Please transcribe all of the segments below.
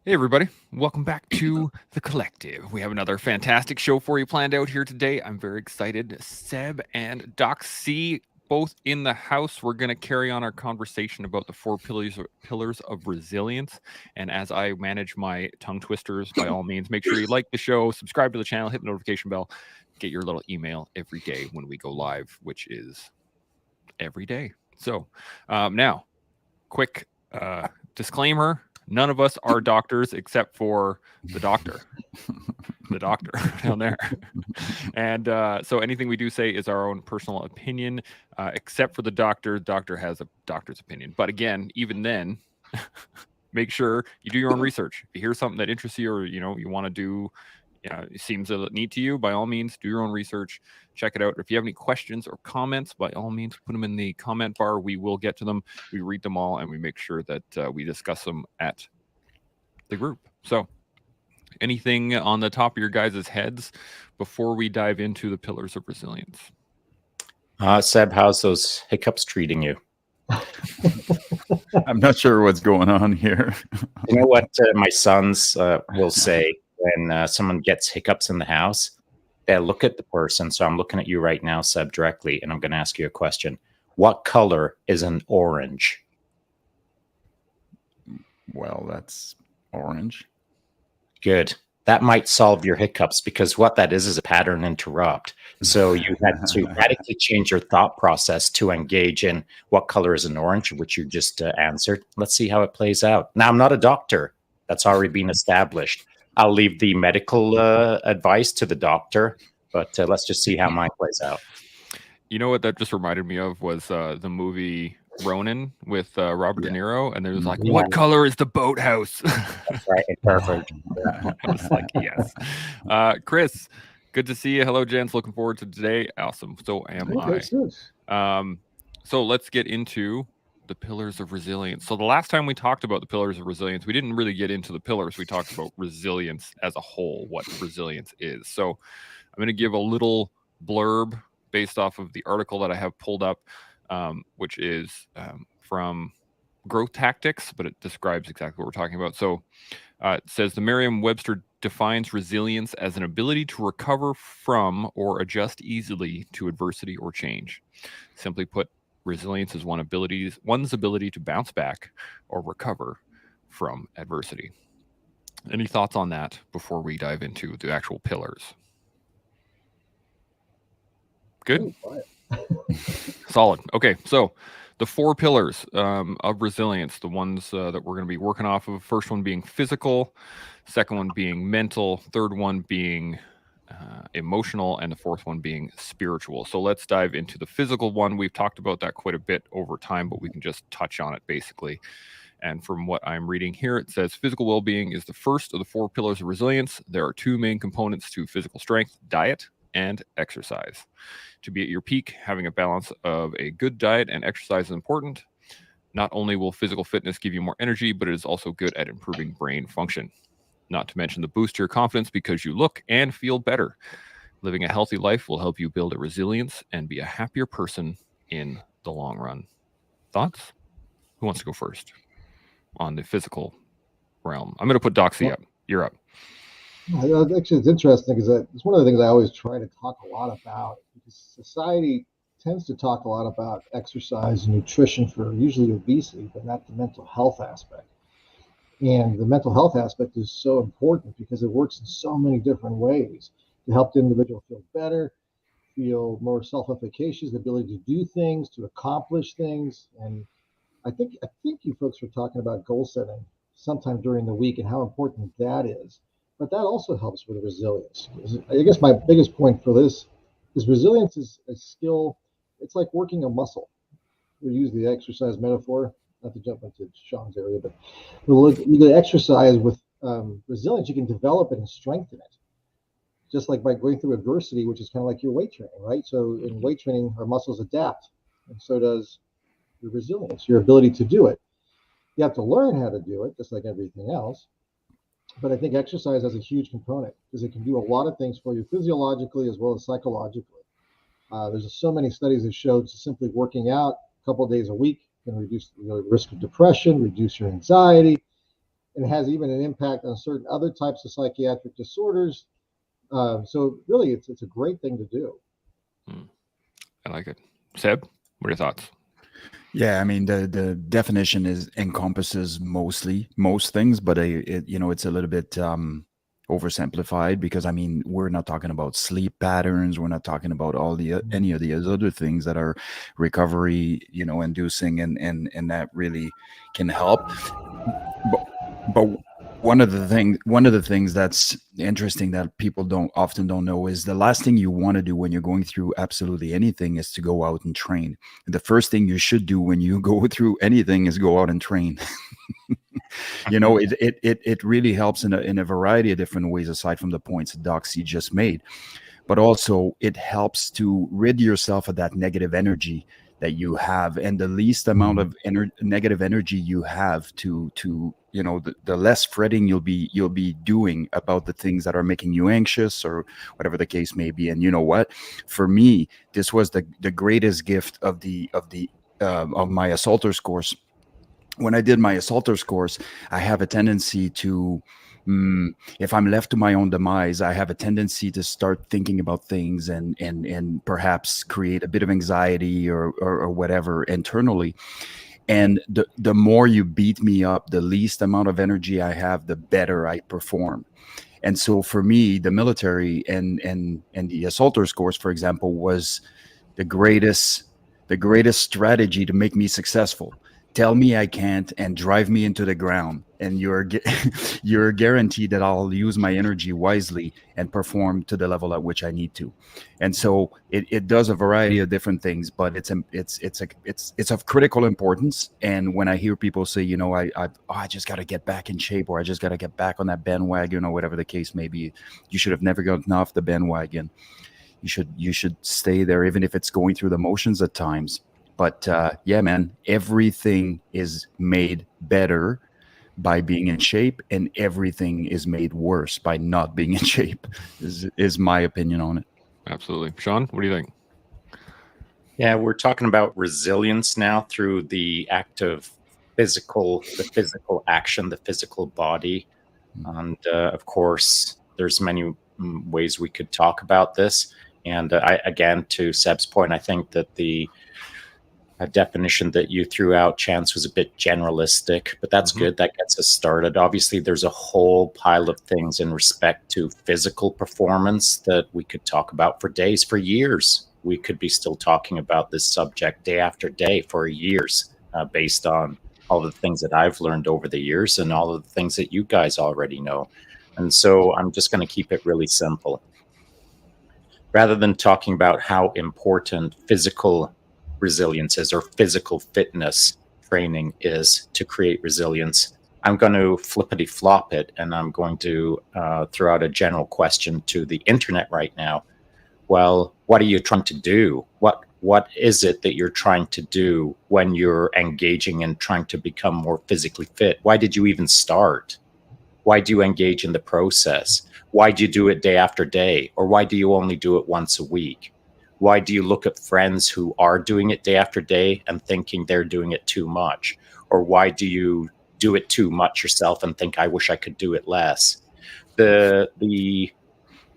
Hey, everybody. Welcome back to The Collective. We have another fantastic show for you planned out here today. I'm very excited. Seb and Doc C both in the house. We're going to carry on our conversation about the four pillars of resilience. And as I manage my tongue twisters, by all means, make sure you like the show, subscribe to the channel, hit the notification bell, get your little email every day when we go live, which is every day. So now, quick disclaimer. None of us are doctors except for the doctor down there. And so anything we do say is our own personal opinion, except for the doctor. The doctor has a doctor's opinion. But again, even then, make sure you do your own research. If you hear something that interests you, or you want to do, it seems neat to you, by all means, do your own research. Check it out. If you have any questions or comments, by all means, put them in the comment bar. We will get to them. We read them all, and we make sure that we discuss them at the group. So anything on the top of your guys' heads before we dive into the pillars of resilience? Seb, how's those hiccups treating you? I'm not sure what's going on here. You know what my sons will say when someone gets hiccups in the house? They'll look at the person. So I'm looking at you right now, Seb, directly, and I'm going to ask you a question. What color is an orange? Well, that's orange. Good. That might solve your hiccups, because what that is a pattern interrupt. So you had to radically change your thought process to engage in what color is an orange, which you just answered. Let's see how it plays out. Now, I'm not a doctor. That's already been established. I'll leave the medical advice to the doctor, but let's just see how mine plays out. You know what that just reminded me of was the movie Ronin with Robert De Niro, and there's like, what color is the boathouse? That's right. Perfect. I was like, yes. Chris, good to see you. Hello, gents. Looking forward to today. Awesome. So am I. So let's get into the pillars of resilience. So the last time we talked about the pillars of resilience, we didn't really get into the pillars. We talked about resilience as a whole, what resilience is. So I'm going to give a little blurb based off of the article that I have pulled up, which is from Growth Tactics, but it describes exactly what we're talking about. So it says the Merriam-Webster defines resilience as an ability to recover from or adjust easily to adversity or change. Simply put, resilience is one's ability to bounce back or recover from adversity. Any thoughts on that before we dive into the actual pillars? Good. Solid. Okay, so the four pillars of resilience, the ones that we're going to be working off of. First one being physical, second one being mental, third one being emotional, and the fourth one being spiritual. So let's dive into the physical one. We've talked about that quite a bit over time, but we can just touch on it basically. And from what I'm reading here, it says physical well-being is the first of the four pillars of resilience. There are two main components to physical strength: diet and exercise. To be at your peak, having a balance of a good diet and exercise is important. Not only will physical fitness give you more energy, but it is also good at improving brain function. Not to mention the boost to your confidence because you look and feel better. Living a healthy life will help you build a resilience and be a happier person in the long run. Thoughts? Who wants to go first on the physical realm? I'm going to put Doxy up. You're up. Actually, it's interesting because it's one of the things I always try to talk a lot about, because society tends to talk a lot about exercise and nutrition for usually obesity, but not the mental health aspect. And the mental health aspect is so important because it works in so many different ways to help the individual feel better, feel more self-efficacious, the ability to do things, to accomplish things. And I think you folks were talking about goal setting sometime during the week and how important that is. But that also helps with resilience. I guess my biggest point for this is resilience is a skill. It's like working a muscle. We use the exercise metaphor, not to jump into Sean's area, but you exercise with resilience. You can develop it and strengthen it, just like by going through adversity, which is kind of like your weight training, right? So in weight training, our muscles adapt, and so does your resilience, your ability to do it. You have to learn how to do it, just like everything else. But I think exercise has a huge component because it can do a lot of things for you physiologically as well as psychologically. There's just so many studies that showed simply working out a couple of days a week can reduce the risk of depression, reduce your anxiety, and it has even an impact on certain other types of psychiatric disorders. So really, it's a great thing to do. I like it. Seb, what are your thoughts? Yeah, I mean the definition encompasses most things, but it's a little bit oversimplified, because I mean we're not talking about sleep patterns, we're not talking about any of the other things that are recovery inducing and that really can help. But one of the things that's interesting that people often don't know is the last thing you want to do when you're going through absolutely anything is to go out and train. The first thing you should do when you go through anything is go out and train. It really helps in a variety of different ways, aside from the points that Doc C just made. But also it helps to rid yourself of that negative energy that you have, and the least amount of negative energy you have to the less fretting you'll be doing about the things that are making you anxious or whatever the case may be. And you know what, for me, this was the greatest gift of my assaulters course. When I did my assaulters course, I have a tendency to if I'm left to my own demise, I have a tendency to start thinking about things and perhaps create a bit of anxiety or whatever internally. And the more you beat me up, the least amount of energy I have, the better I perform. And so for me, the military and the assaulters course, for example, was the greatest strategy to make me successful. Tell me I can't and drive me into the ground, and you're guaranteed that I'll use my energy wisely and perform to the level at which I need to. And so it does a variety of different things, but it's of critical importance. And when I hear people say, I just got to get back in shape, or I just got to get back on that bandwagon, or whatever the case may be, you should have never gotten off the bandwagon. You should stay there, even if it's going through the motions at times. But yeah, man, everything is made better by being in shape, and everything is made worse by not being in shape, is my opinion on it. Absolutely. Sean, what do you think? Yeah, we're talking about resilience now through the act of the physical action, the physical body. And of course, there's many ways we could talk about this. And again, to Seb's point, I think that the definition that you threw out, Chance, was a bit generalistic, but that's good. That gets us started. Obviously, there's a whole pile of things in respect to physical performance that we could talk about for days, for years. We could be still talking about this subject day after day for years, based on all the things that I've learned over the years and all of the things that you guys already know. And so I'm just going to keep it really simple. Rather than talking about how important physical resilience is, or physical fitness training is to create resilience, I'm going to flippity flop it, and I'm going to throw out a general question to the internet right now. Well, what are you trying to do? What is it that you're trying to do when you're engaging in trying to become more physically fit? Why did you even start? Why do you engage in the process? Why do you do it day after day? Or why do you only do it once a week? Why do you look at friends who are doing it day after day and thinking they're doing it too much? Or why do you do it too much yourself and think, I wish I could do it less? The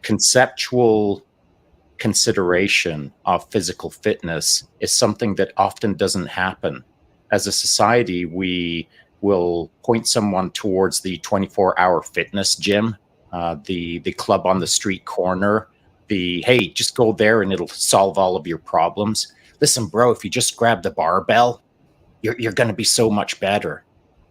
conceptual consideration of physical fitness is something that often doesn't happen. As a society, we will point someone towards the 24-hour fitness gym, the club on the street corner, hey, just go there and it'll solve all of your problems. Listen, bro, if you just grab the barbell, you're going to be so much better.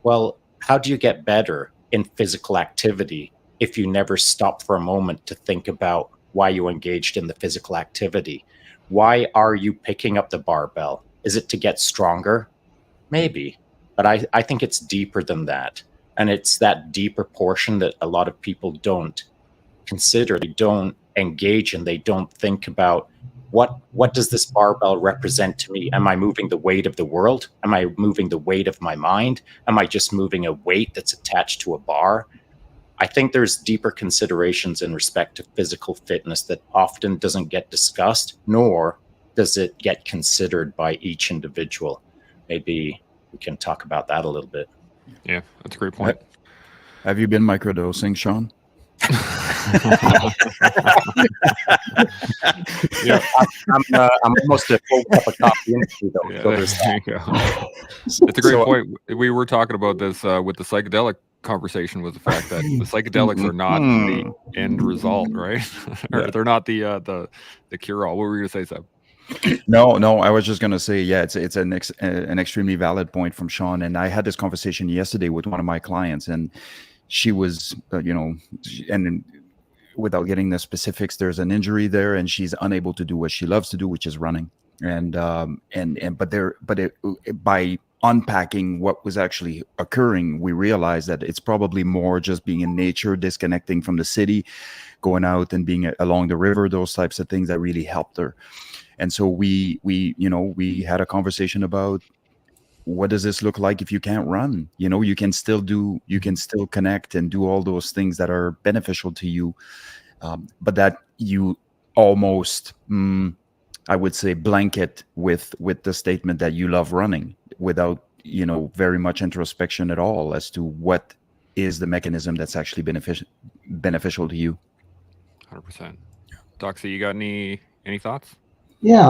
Well, how do you get better in physical activity if you never stop for a moment to think about why you engaged in the physical activity? Why are you picking up the barbell? Is it to get stronger? Maybe, but I think it's deeper than that. And it's that deeper portion that a lot of people don't consider, they don't engage in, they don't think about what does this barbell represent to me? Am I moving the weight of the world? Am I moving the weight of my mind? Am I just moving a weight that's attached to a bar? I think there's deeper considerations in respect to physical fitness that often doesn't get discussed, nor does it get considered by each individual. Maybe we can talk about that a little bit. Yeah, that's a great point. Have you been microdosing, Sean? Yeah, I'm almost a full cup of coffee into though. yeah, So there's there you go. It's a great point. We were talking about this with the psychedelic conversation, was the fact that the psychedelics are not the end result, right? Or Yeah. they're not the cure all. What were you gonna say, Seb? No, I was just gonna say, yeah, it's an extremely valid point from Sean, and I had this conversation yesterday with one of my clients, and she was, and without getting the specifics, there's an injury there, and she's unable to do what she loves to do, which is running, by unpacking what was actually occurring, we realized that it's probably more just being in nature, disconnecting from the city, going out and being along the river, those types of things that really helped her. And so we had a conversation about what does this look like if you can't run. You can still connect and do all those things that are beneficial to you, but that you almost I would say blanket with the statement that you love running without very much introspection at all as to what is the mechanism that's actually beneficial to you. 100%. Doxy, you got any thoughts? Yeah,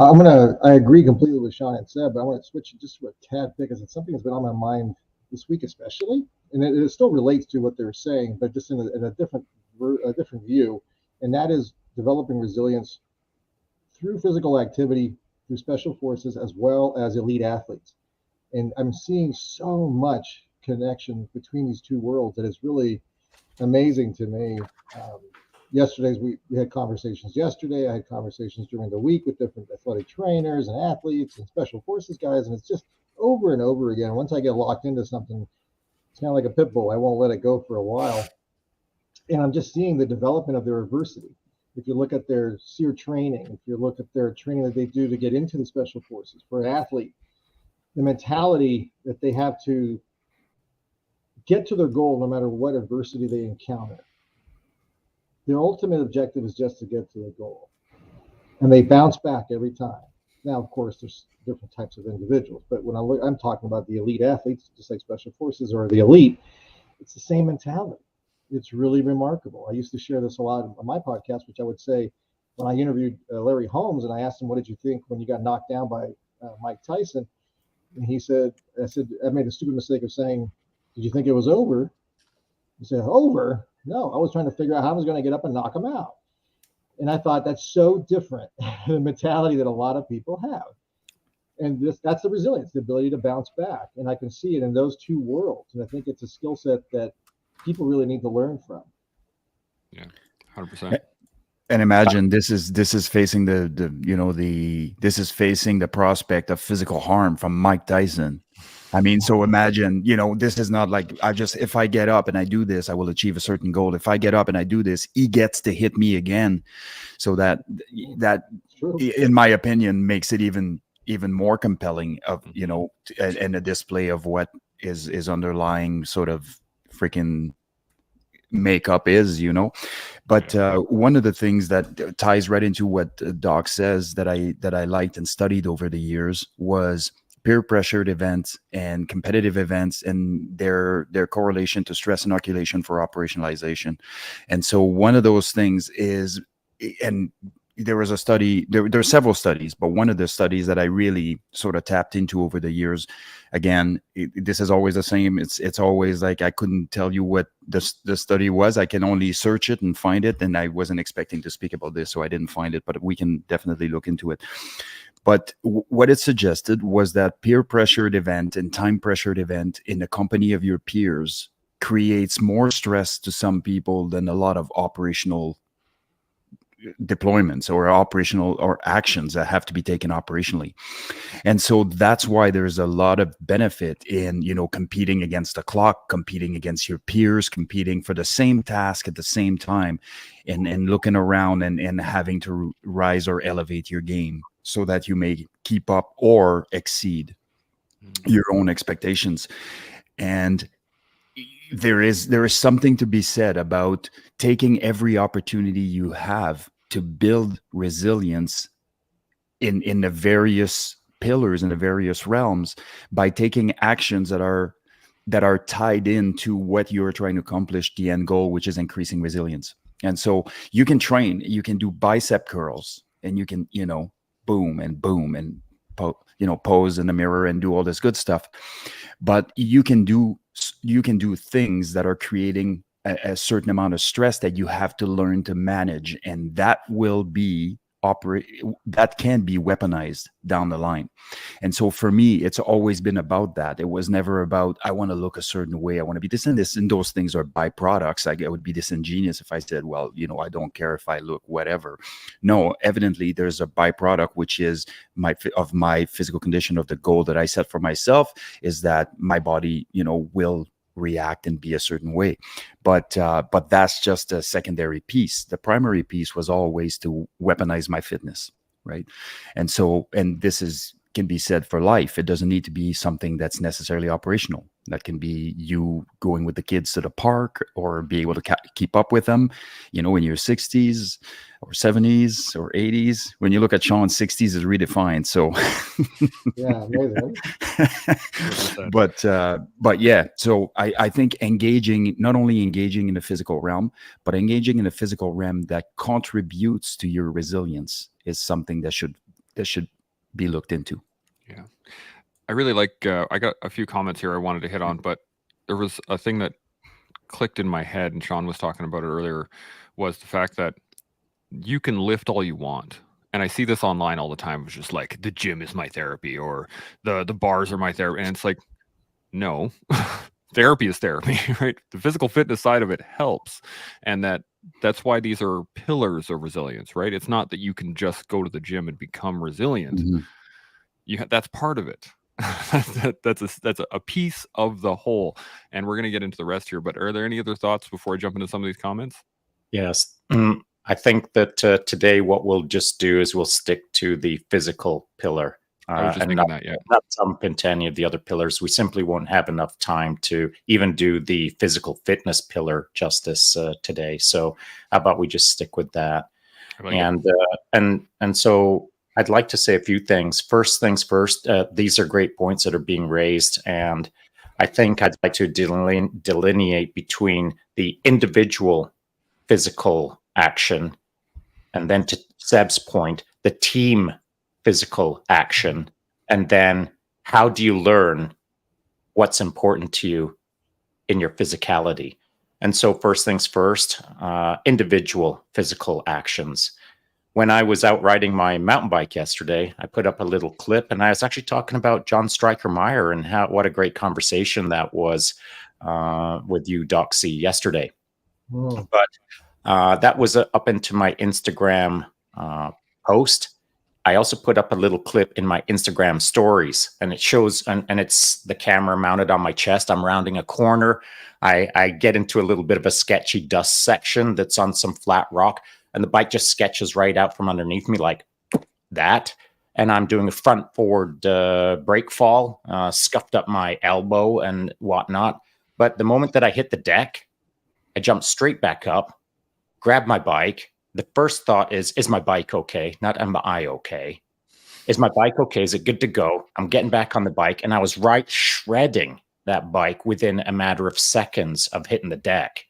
I agree completely with Sean and Seb, but I want to switch it just to a tad bit because it's something that's been on my mind this week, especially, and it still relates to what they're saying, but just in a different view, and that is developing resilience through physical activity, through special forces, as well as elite athletes. And I'm seeing so much connection between these two worlds that is really amazing to me. We had conversations yesterday. I had conversations during the week with different athletic trainers and athletes and special forces guys, and it's just over and over again. Once I get locked into something, it's kind of like a pit bull. I won't let it go for a while, and I'm just seeing the development of their adversity. If you look at their SEER training, if you look at their training that they do to get into the special forces for an athlete, the mentality that they have to get to their goal no matter what adversity they encounter. Their ultimate objective is just to get to the goal, and they bounce back every time. Now, of course, there's different types of individuals, but when I'm talking about the elite athletes, just like special forces or the elite, it's the same mentality. It's really remarkable. I used to share this a lot on my podcast, which I would say when I interviewed Larry Holmes and I asked him, "What did you think when you got knocked down by Mike Tyson?" And I said, I made a stupid mistake of saying, "Did you think it was over?" He said, "Over? No, I was trying to figure out how I was going to get up and knock him out." And I thought that's so different, the mentality that a lot of people have. And that's the resilience, the ability to bounce back. And I can see it in those two worlds. And I think it's a skill set that people really need to learn from. Yeah, 100%. And imagine this is facing this is facing the prospect of physical harm from Mike Tyson. I mean, so imagine, this is not like if I get up and I do this, I will achieve a certain goal. If I get up and I do this, he gets to hit me again. So that in my opinion makes it even more compelling of, and a display of what is underlying sort of freaking makeup is, but one of the things that ties right into what Doc says that I liked and studied over the years was peer pressured events and competitive events and their correlation to stress inoculation for operationalization. And so one of those things is, and there was a study, there are several studies, but one of the studies that I really sort of tapped into over the years, again, this is always the same. It's always like, I couldn't tell you what the study was. I can only search it and find it. And I wasn't expecting to speak about this, so I didn't find it, but we can definitely look into it. But what it suggested was that peer pressured event and time pressured event in the company of your peers creates more stress to some people than a lot of operational deployments or operational or actions that have to be taken operationally. And so that's why there's a lot of benefit in, competing against the clock, competing against your peers, competing for the same task at the same time, and looking around and having to rise or elevate your game so that you may keep up or exceed your own expectations. And there is something to be said about taking every opportunity you have to build resilience in the various pillars, in the various realms, by taking actions that are that are tied into what you're trying to accomplish, the end goal, which is increasing resilience. And so you can train, you can do bicep curls, and you can, boom and pose in the mirror and do all this good stuff. But you can do things that are creating a certain amount of stress that you have to learn to manage, and that can be weaponized down the line. And so for me, it's always been about that. It was never about, I want to look a certain way, I want to be this and this, and those things are byproducts. I would be disingenuous if I said, well, I don't care if I look whatever. No, evidently there's a byproduct, which is my physical condition, of the goal that I set for myself, is that my body, will react and be a certain way. But that's just a secondary piece. The primary piece was always to weaponize my fitness, right? And this can be said for life. It doesn't need to be something that's necessarily operational. That can be you going with the kids to the park, or be able to keep up with them, in your 60s or 70s or 80s. When you look at Sean's 60s is redefined. So yeah, amazing. but yeah, so I think not only engaging in the physical realm, but engaging in a physical realm that contributes to your resilience is something that should be looked into. Yeah. I really like, I got a few comments here I wanted to hit on, but there was a thing that clicked in my head, and Sean was talking about it earlier, was the fact that you can lift all you want. And I see this online all the time. It's just like, the gym is my therapy, or the bars are my therapy. And it's like, no, therapy is therapy, right? The physical fitness side of it helps. And that's why these are pillars of resilience, right? It's not that you can just go to the gym and become resilient. Mm-hmm. That's part of it. that's a piece of the whole, and we're going to get into the rest here. But are there any other thoughts before I jump into some of these comments? Yes, I think that today what we'll just do is we'll stick to the physical pillar. I was just thinking that, yeah. Not jump into any of the other pillars. We simply won't have enough time to even do the physical fitness pillar justice today. So how about we just stick with that? And so I'd like to say a few things. First things first, these are great points that are being raised. And I think I'd like to delineate between the individual physical action, and then, to Seb's point, the team physical action. And then how do you learn what's important to you in your physicality? And so first things first, individual physical actions. When I was out riding my mountain bike yesterday, I put up a little clip, and I was actually talking about John Stryker-Meyer and what a great conversation that was with you, Doc C, yesterday. Whoa. But that was up into my Instagram post. I also put up a little clip in my Instagram stories, and it shows, and it's the camera mounted on my chest. I'm rounding a corner. I get into a little bit of a sketchy dust section that's on some flat rock, and the bike just sketches right out from underneath me like that. And I'm doing a front forward brake fall, scuffed up my elbow and whatnot. But the moment that I hit the deck, I jumped straight back up, grabbed my bike. The first thought is my bike okay? Not am I okay? Is my bike okay? Is it good to go? I'm getting back on the bike, and I was right shredding that bike within a matter of seconds of hitting the deck.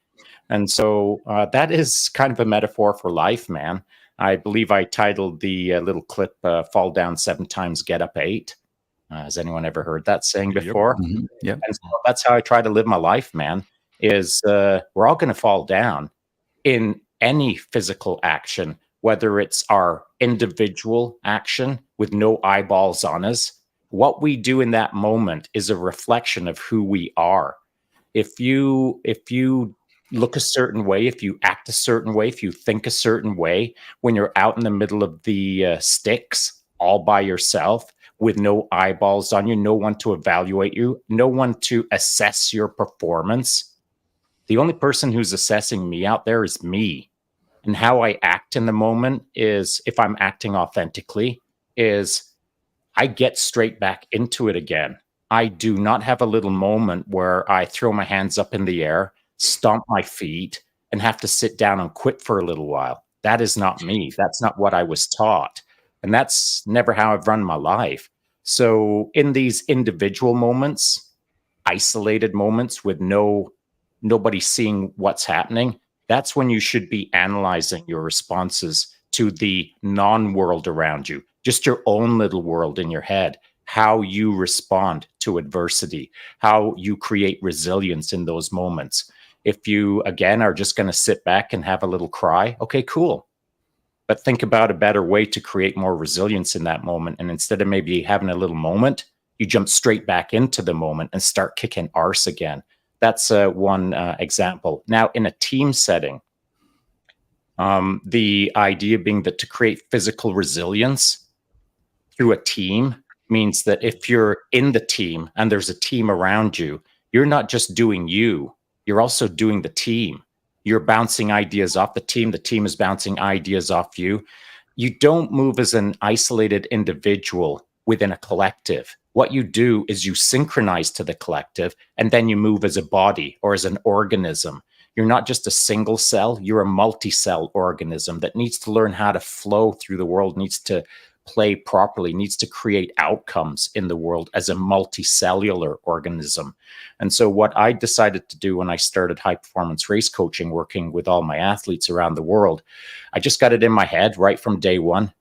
And so that is kind of a metaphor for life, man. I believe I titled the little clip, Fall Down 7 Times, Get Up 8. Has anyone ever heard that saying before? Yep. Mm-hmm. Yep. And so that's how I try to live my life, man, is we're all going to fall down in any physical action, whether it's our individual action with no eyeballs on us. What we do in that moment is a reflection of who we are. If you look a certain way, if you act a certain way, if you think a certain way, when you're out in the middle of the sticks all by yourself with no eyeballs on you, no one to evaluate you, no one to assess your performance, the only person who's assessing me out there is me. And how I act in the moment is, if I'm acting authentically, is I get straight back into it again. I do not have a little moment where I throw my hands up in the air, stomp my feet, and have to sit down and quit for a little while. That is not me. That's not what I was taught. And that's never how I've run my life. So in these individual moments, isolated moments with nobody seeing what's happening, that's when you should be analyzing your responses to the non-world around you, just your own little world in your head, how you respond to adversity, how you create resilience in those moments. If you, again, are just going to sit back and have a little cry, okay, cool. But think about a better way to create more resilience in that moment. And instead of maybe having a little moment, you jump straight back into the moment and start kicking arse again. That's one example. Now, in a team setting, the idea being that to create physical resilience through a team means that if you're in the team and there's a team around you, you're not just doing you, you're also doing the team. You're bouncing ideas off the team is bouncing ideas off you. You don't move as an isolated individual within a collective. What you do is you synchronize to the collective, and then you move as a body or as an organism. You're not just a single cell, you're a multi-cell organism that needs to learn how to flow through the world, needs to play properly, needs to create outcomes in the world as a multicellular organism. And so what I decided to do when I started high performance race coaching, working with all my athletes around the world, I just got it in my head right from day one.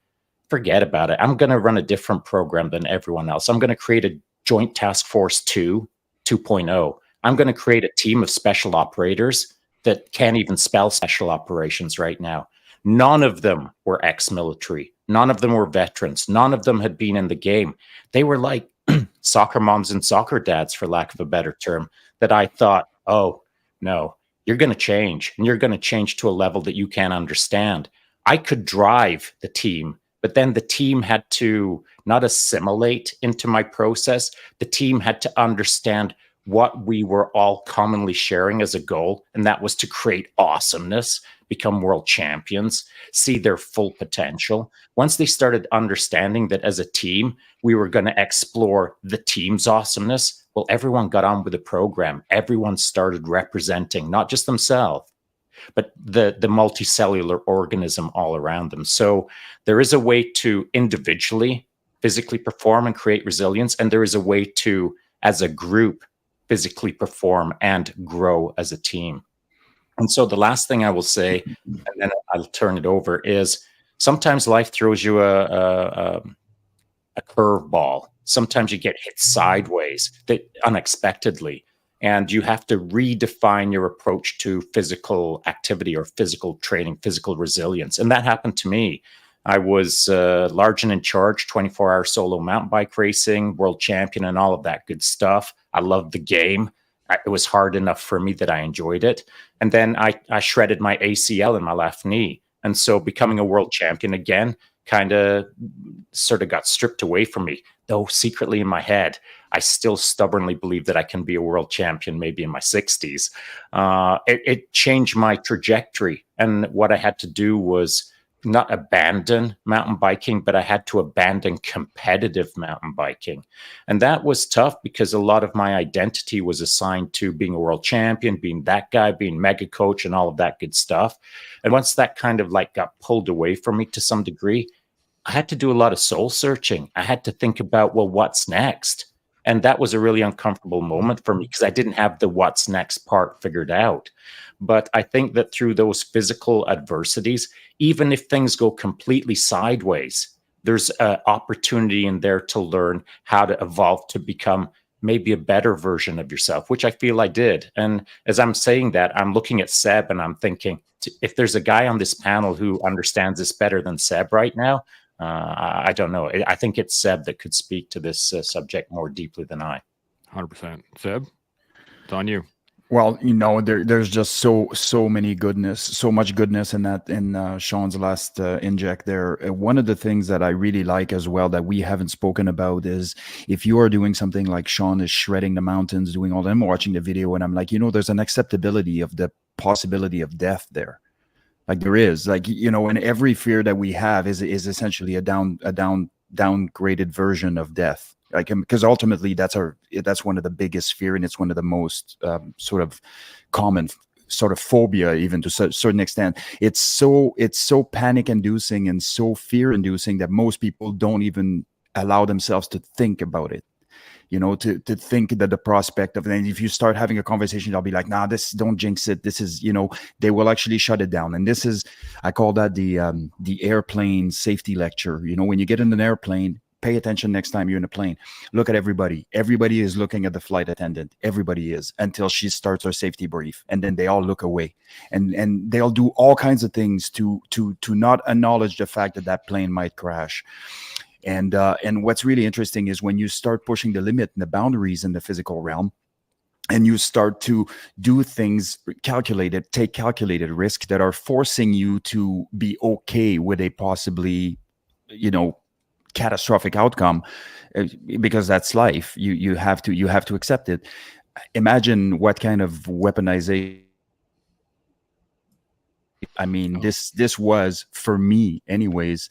Forget about it. I'm going to run a different program than everyone else. I'm going to create a Joint Task Force 2.0. I'm going to create a team of special operators that can't even spell special operations right now. None of them were ex-military. None of them were veterans. None of them had been in the game. They were like soccer moms and soccer dads, for lack of a better term, that I thought, oh, no, you're going to change. And you're going to change to a level that you can't understand. I could drive the team, but then the team had to not assimilate into my process. The team had to understand what we were all commonly sharing as a goal, and that was to create awesomeness, become world champions, see their full potential. Once they started understanding that as a team, we were going to explore the team's awesomeness, well, everyone got on with the program. Everyone started representing not just themselves, but the multicellular organism all around them. So there is a way to individually, physically perform and create resilience, and there is a way to, as a group, physically perform and grow as a team. And so the last thing I will say, and then I'll turn it over, is sometimes life throws you a curveball. Sometimes you get hit sideways that unexpectedly, and you have to redefine your approach to physical activity or physical training, physical resilience. And that happened to me. I was large and in charge, 24-hour solo mountain bike racing, world champion, and all of that good stuff. I loved the game. It was hard enough for me that I enjoyed it. And then I shredded my ACL in my left knee. And so becoming a world champion again kind of sort of got stripped away from me. Though secretly in my head, I still stubbornly believe that I can be a world champion maybe in my 60s. It changed my trajectory. And what I had to do was not abandon mountain biking, but I had to abandon competitive mountain biking. And that was tough because a lot of my identity was assigned to being a world champion, being that guy, being mega coach and all of that good stuff. And once that kind of like got pulled away from me to some degree, I had to do a lot of soul searching. I had to think about, well, what's next? And that was a really uncomfortable moment for me because I didn't have the what's next part figured out. But I think that through those physical adversities, even if things go completely sideways, there's an opportunity in there to learn how to evolve to become maybe a better version of yourself, which I feel I did. And as I'm saying that, I'm looking at Seb and I'm thinking, if there's a guy on this panel who understands this better than Seb right now, I don't know. I think it's Seb that could speak to this subject more deeply than I. 100%. Seb, it's on you. Well, you know, there's just so much goodness in that, in Sean's last inject there. One of the things that I really like as well that we haven't spoken about is if you are doing something like Sean is shredding the mountains, doing all that, I'm watching the video and I'm like, you know, there's an acceptability of the possibility of death there. Like there is, like, you know, and every fear that we have is essentially a downgraded version of death. Like, because ultimately that's one of the biggest fear, and it's one of the most sort of common sort of phobia, even to a certain extent. It's so panic inducing and so fear inducing that most people don't even allow themselves to think about it. to think that the prospect of, and if you start having a conversation, they'll be like, nah, don't jinx it. This is, they will actually shut it down. And this is, I call that the airplane safety lecture. When you get in an airplane, pay attention next time you're in a plane. Look at everybody. Everybody is looking at the flight attendant. Everybody is, until she starts her safety brief. And then they all look away. And they'll do all kinds of things to not acknowledge the fact that plane might crash. And what's really interesting is when you start pushing the limit and the boundaries in the physical realm, and you start to do things take calculated risk that are forcing you to be okay with a possibly, catastrophic outcome, because that's life. You have to accept it. Imagine what kind of weaponization. I mean, this was, for me anyways,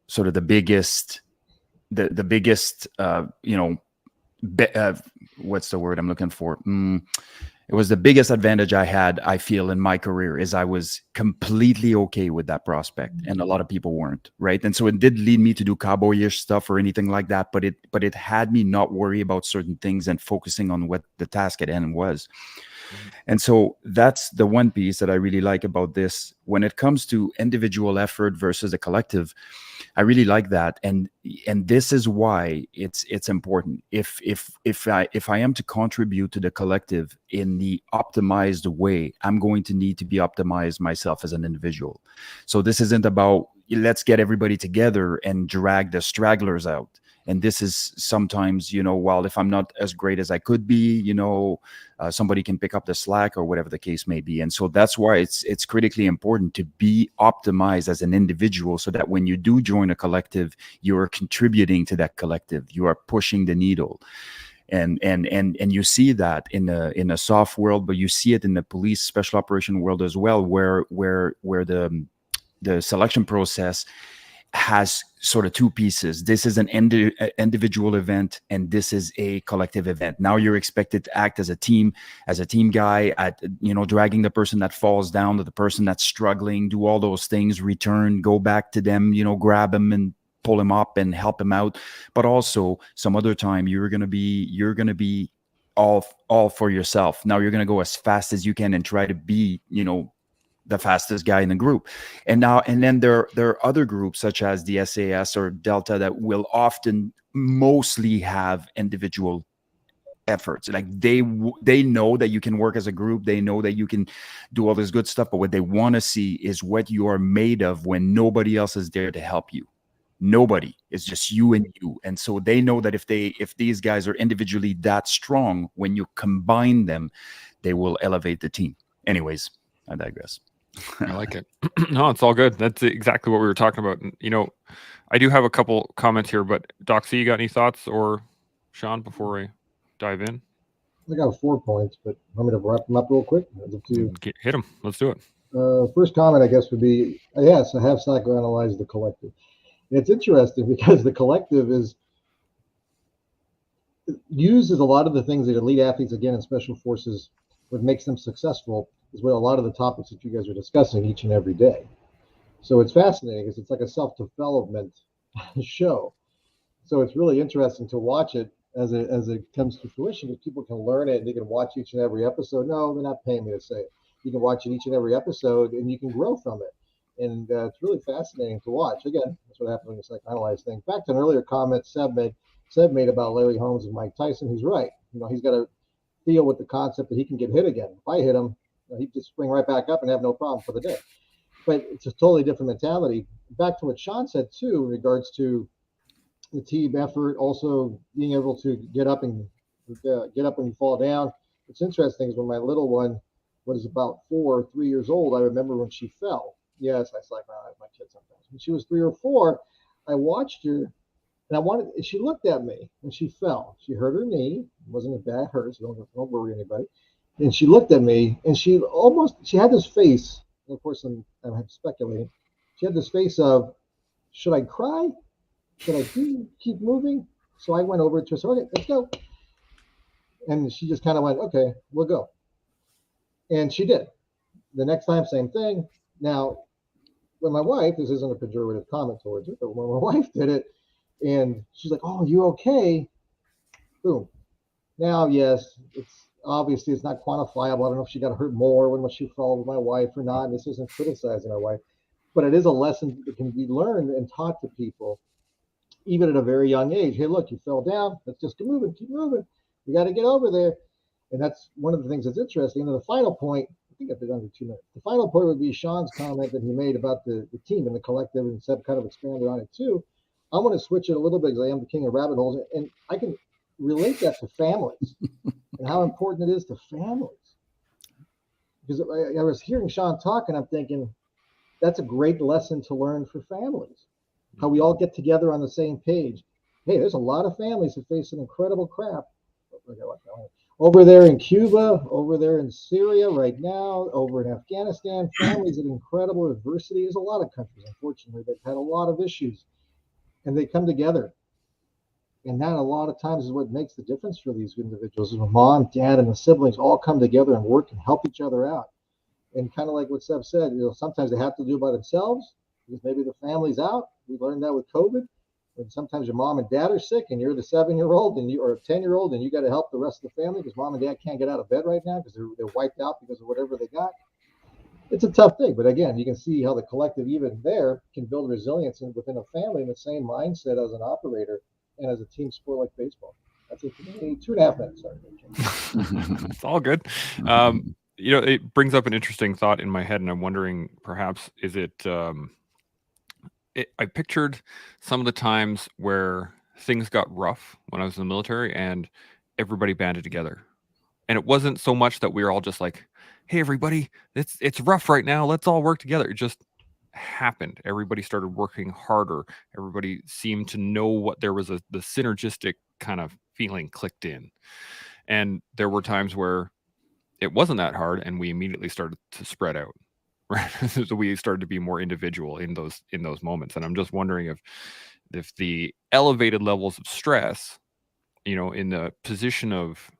sort of the biggest, what's the word I'm looking for? It was the biggest advantage I had, I feel, in my career, is I was completely okay with that prospect, and a lot of people weren't, right? And so it did lead me to do cowboyish stuff or anything like that, but it had me not worry about certain things and focusing on what the task at hand was. And so that's the one piece that I really like about this. When it comes to individual effort versus a collective, I really like that, and this is why it's important. If I am to contribute to the collective in the optimized way, I'm going to need to be optimized myself as an individual. So this isn't about let's get everybody together and drag the stragglers out. And this is sometimes, while if I'm not as great as I could be, somebody can pick up the slack or whatever the case may be. And so that's why it's critically important to be optimized as an individual, so that when you do join a collective, you are contributing to that collective. You are pushing the needle. And you see that in a soft world, but you see it in the police special operation world as well, where the selection process has sort of two pieces. This is an individual event, and this is a collective event. Now you're expected to act as a team guy, at dragging the person that falls down to the person that's struggling, do all those things, return, go back to them, grab them and pull him up and help him out. But also some other time you're gonna be all for yourself. Now you're gonna go as fast as you can and try to be the fastest guy in the group. And then there are other groups such as the SAS or Delta that will often mostly have individual efforts. Like they know that you can work as a group, they know that you can do all this good stuff, but what they want to see is what you are made of when nobody else is there to help you. Nobody, it's just you and you. And so they know that if these guys are individually that strong, when you combine them, they will elevate the team. Anyways, I digress. I like it. No, it's all good. That's exactly what we were talking about. I do have a couple comments here, but Doc C, you got any thoughts, or Sean, before I dive in? I got 4 points, but I'm going to wrap them up real quick. Hit them. Let's do it. First comment, I guess, would be, yes, I have psychoanalyzed the collective. And it's interesting because the collective uses a lot of the things that elite athletes, again, in special forces, what makes them successful is what a lot of the topics that you guys are discussing each and every day. So it's fascinating because it's like a self-development show. So it's really interesting to watch it as it comes to fruition, because people can learn it and they can watch each and every episode. No, they're not paying me to say it. You can watch it each and every episode and you can grow from it. And it's really fascinating to watch. Again, that's what happened when you psychoanalyze things. Back to an earlier comment Seb made about Larry Holmes and Mike Tyson. He's right. He's got to deal with the concept that he can get hit again. If I hit him, he'd just spring right back up and have no problem for the day. But it's a totally different mentality. Back to what Sean said too, in regards to the team effort, also being able to get up when you fall down. What's interesting is when my little one was about 3 years old, I remember when she fell. Yes, I psychoanalyze my kids sometimes. When she was 3 or 4, I watched her, and she looked at me when she fell. She hurt her knee. It wasn't a bad hurt, so don't worry anybody. And she looked at me, and she had this face. Of course, I'm speculating. She had this face of, should I cry? Should I keep moving? So I went over to her, said, okay, let's go. And she just kind of went, okay, we'll go. And she did. The next time, same thing. Now, when my wife, this isn't a pejorative comment towards her, but when my wife did it, and she's like, oh, you okay? Boom. Now, yes, it's obviously it's not quantifiable. I don't know if she got hurt more when she fell with my wife or not. And this isn't criticizing my wife, but it is a lesson that can be learned and taught to people, even at a very young age. Hey, look, you fell down. Let's just keep moving. You got to get over there. And that's one of the things that's interesting. And then the final point, I think I did under 2 minutes. The final point would be Sean's comment that he made about the team and the collective, and Seb kind of expanded on it too. I'm going to switch it a little bit because I am the king of rabbit holes, and I can relate that to families and how important it is to families. Because I was hearing Sean talk, and I'm thinking that's a great lesson to learn for families. How we all get together on the same page. Hey, there's a lot of families that face some incredible crap over there in Cuba, over there in Syria right now, over in Afghanistan, families in incredible adversity. There's a lot of countries, unfortunately, that had a lot of issues, and they come together. And that a lot of times is what makes the difference for these individuals. Is when mom, dad, and the siblings all come together and work and help each other out. And kind of like what Seb said, sometimes they have to do it by themselves because maybe the family's out. We learned that with COVID. And sometimes your mom and dad are sick, and you're the 7-year-old and you or a 10-year-old, and you got to help the rest of the family because mom and dad can't get out of bed right now because they're wiped out because of whatever they got. It's a tough thing, but again, you can see how the collective, even there, can build resilience within a family in the same mindset as an operator and as a team sport like baseball. That's it for me. 2.5 minutes. Sorry. It's all good. It brings up an interesting thought in my head, and I'm wondering, perhaps, is it? I pictured some of the times where things got rough when I was in the military, and everybody banded together. And it wasn't so much that we were all just like, "Hey, everybody, it's rough right now. Let's all work together." It just happened. Everybody started working harder. Everybody seemed to know what there was the synergistic kind of feeling clicked in. And there were times where it wasn't that hard, and we immediately started to spread out. Right. So we started to be more individual in those moments. And I'm just wondering if the elevated levels of stress, in the position of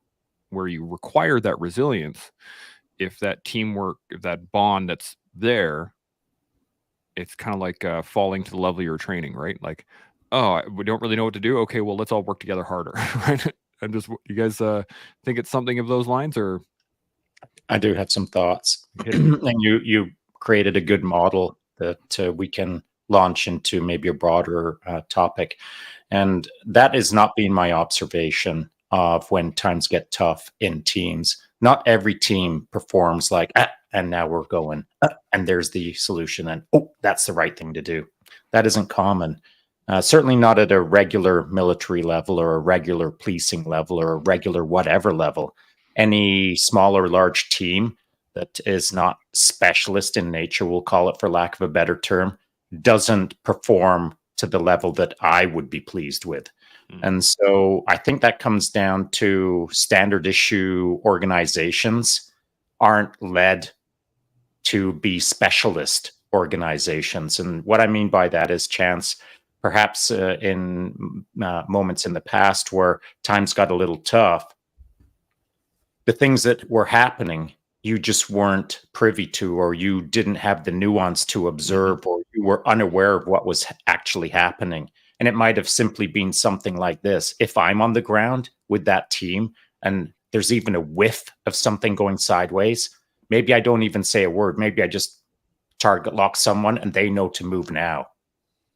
where you require that resilience, if that teamwork, if that bond that's there, it's kind of like falling to the level of your training, right? Like, oh, we don't really know what to do. Okay, well, let's all work together harder, right? And just, you guys think it's something of those lines, or? I do have some thoughts. And you created a good model that we can launch into maybe a broader topic. And that is not being my observation of when times get tough in teams. Not every team performs like, and now we're going, and there's the solution, and that's the right thing to do. That isn't common. Certainly not at a regular military level or a regular policing level or a regular whatever level. Any small or large team that is not specialist in nature, we'll call it for lack of a better term, doesn't perform to the level that I would be pleased with. And so I think that comes down to standard issue organizations aren't led to be specialist organizations. And what I mean by that is, Chance, perhaps in moments in the past where times got a little tough, the things that were happening, you just weren't privy to, or you didn't have the nuance to observe, or you were unaware of what was actually happening. And it might have simply been something like this. If I'm on the ground with that team and there's even a whiff of something going sideways, maybe I don't even say a word. Maybe I just target lock someone and they know to move now.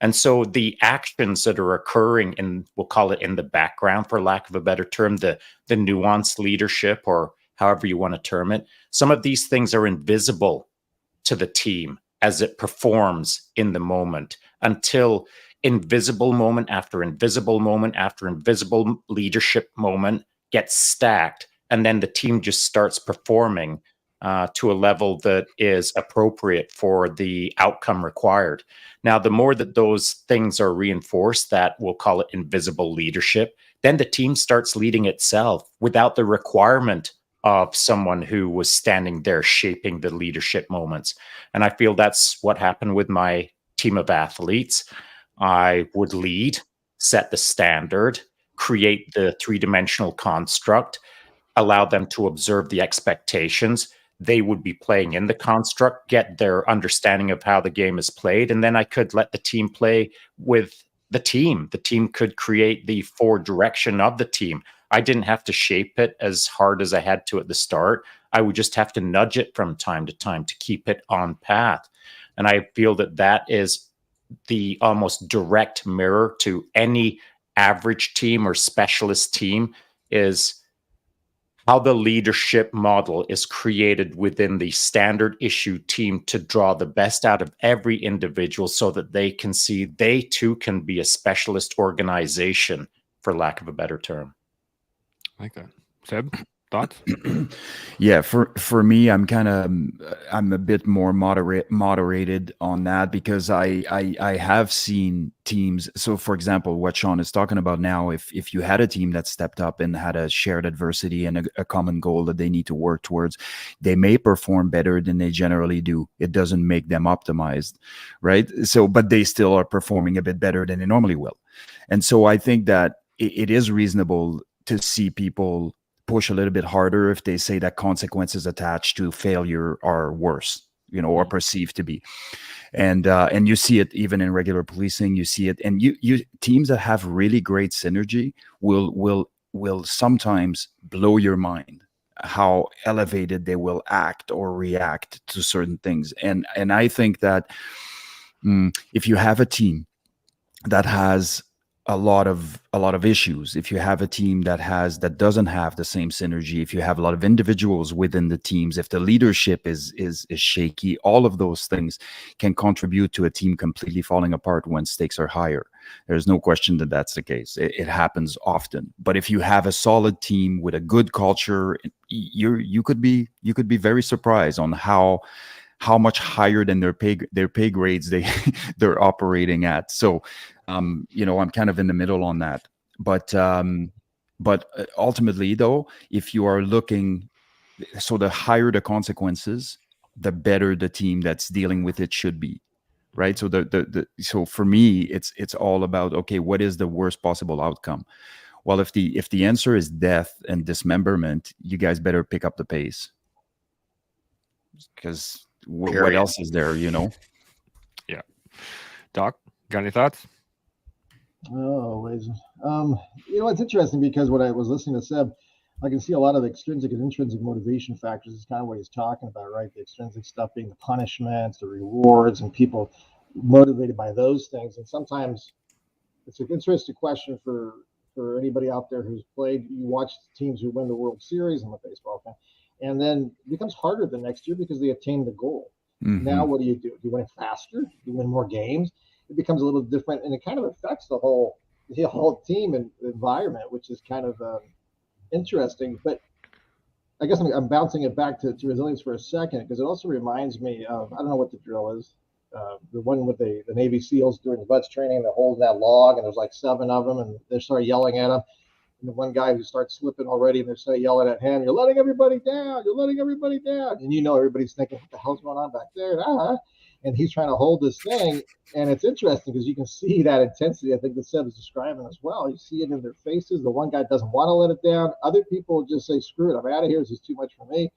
And so the actions that are occurring in, we'll call it in the background, for lack of a better term, the nuanced leadership, or however you want to term it, some of these things are invisible to the team as it performs in the moment, until invisible moment after invisible moment after invisible leadership moment gets stacked. And then the team just starts performing to a level that is appropriate for the outcome required. Now, the more that those things are reinforced, that we'll call it invisible leadership, then the team starts leading itself without the requirement of someone who was standing there shaping the leadership moments. And I feel that's what happened with my team of athletes. I would lead, set the standard, create the three-dimensional construct, allow them to observe the expectations. They would be playing in the construct, get their understanding of how the game is played, and then I could let the team play with the team. The team could create the forward direction of the team. I didn't have to shape it as hard as I had to at the start. I would just have to nudge it from time to time to keep it on path. And I feel that that is the almost direct mirror to any average team or specialist team, is how the leadership model is created within the standard issue team to draw the best out of every individual so that they can see they too can be a specialist organization, for lack of a better term. I like that. Seb, thoughts? Yeah, for me, I'm a bit more moderated on that, because I have seen teams. So, for example, what Sean is talking about now, if you had a team that stepped up and had a shared adversity and a common goal that they need to work towards, they may perform better than they generally do. It doesn't make them optimized, right? So, but they still are performing a bit better than they normally will. And so I think that it is reasonable to see people push a little bit harder if they say that consequences attached to failure are worse, or perceived to be. And you see it even in regular policing. You see it, and you teams that have really great synergy will sometimes blow your mind how elevated they will act or react to certain things. And I think that if you have a team that has a lot of issues, if you have a team that doesn't have the same synergy, if you have a lot of individuals within the teams, if the leadership is shaky, all of those things can contribute to a team completely falling apart when stakes are higher. There's no question that that's the case. It happens often. But if you have a solid team with a good culture, you could be very surprised on how much higher than their pay grades they're operating at. So, I'm kind of in the middle on that. But ultimately, though, if you are looking, so the higher the consequences, the better the team that's dealing with it should be, right? So so for me, it's all about, okay, what is the worst possible outcome? Well, if the answer is death and dismemberment, you guys better pick up the pace, because what else is there, Yeah. Doc, got any thoughts? Oh, amazing. It's interesting because when I was listening to Seb, I can see a lot of extrinsic and intrinsic motivation factors is kind of what he's talking about, right? The extrinsic stuff being the punishments, the rewards, and people motivated by those things. And sometimes it's an interesting question for anybody out there who's played. You watch teams who win the World Series. I'm a baseball fan. And then it becomes harder the next year because they attain the goal. Mm-hmm. Now, what do? Do you win it faster? Do you win more games? It becomes a little different, and it kind of affects the whole team and environment, which is kind of interesting. But I guess I'm bouncing it back to resilience for a second, because it also reminds me of, I don't know what the drill is, the one with the Navy SEALs during the VUTS training. They're holding that log, and there's like 7 of them, and they start yelling at them. And the one guy who starts slipping already, and they start yelling at him, "You're letting everybody down! You're letting everybody down!" And everybody's thinking, "What the hell's going on back there?" And he's trying to hold this thing, and it's interesting because you can see that intensity. I think that Seb is describing as well. You see it in their faces. The one guy doesn't want to let it down. Other people just say, "Screw it, I'm out of here. This is too much for me."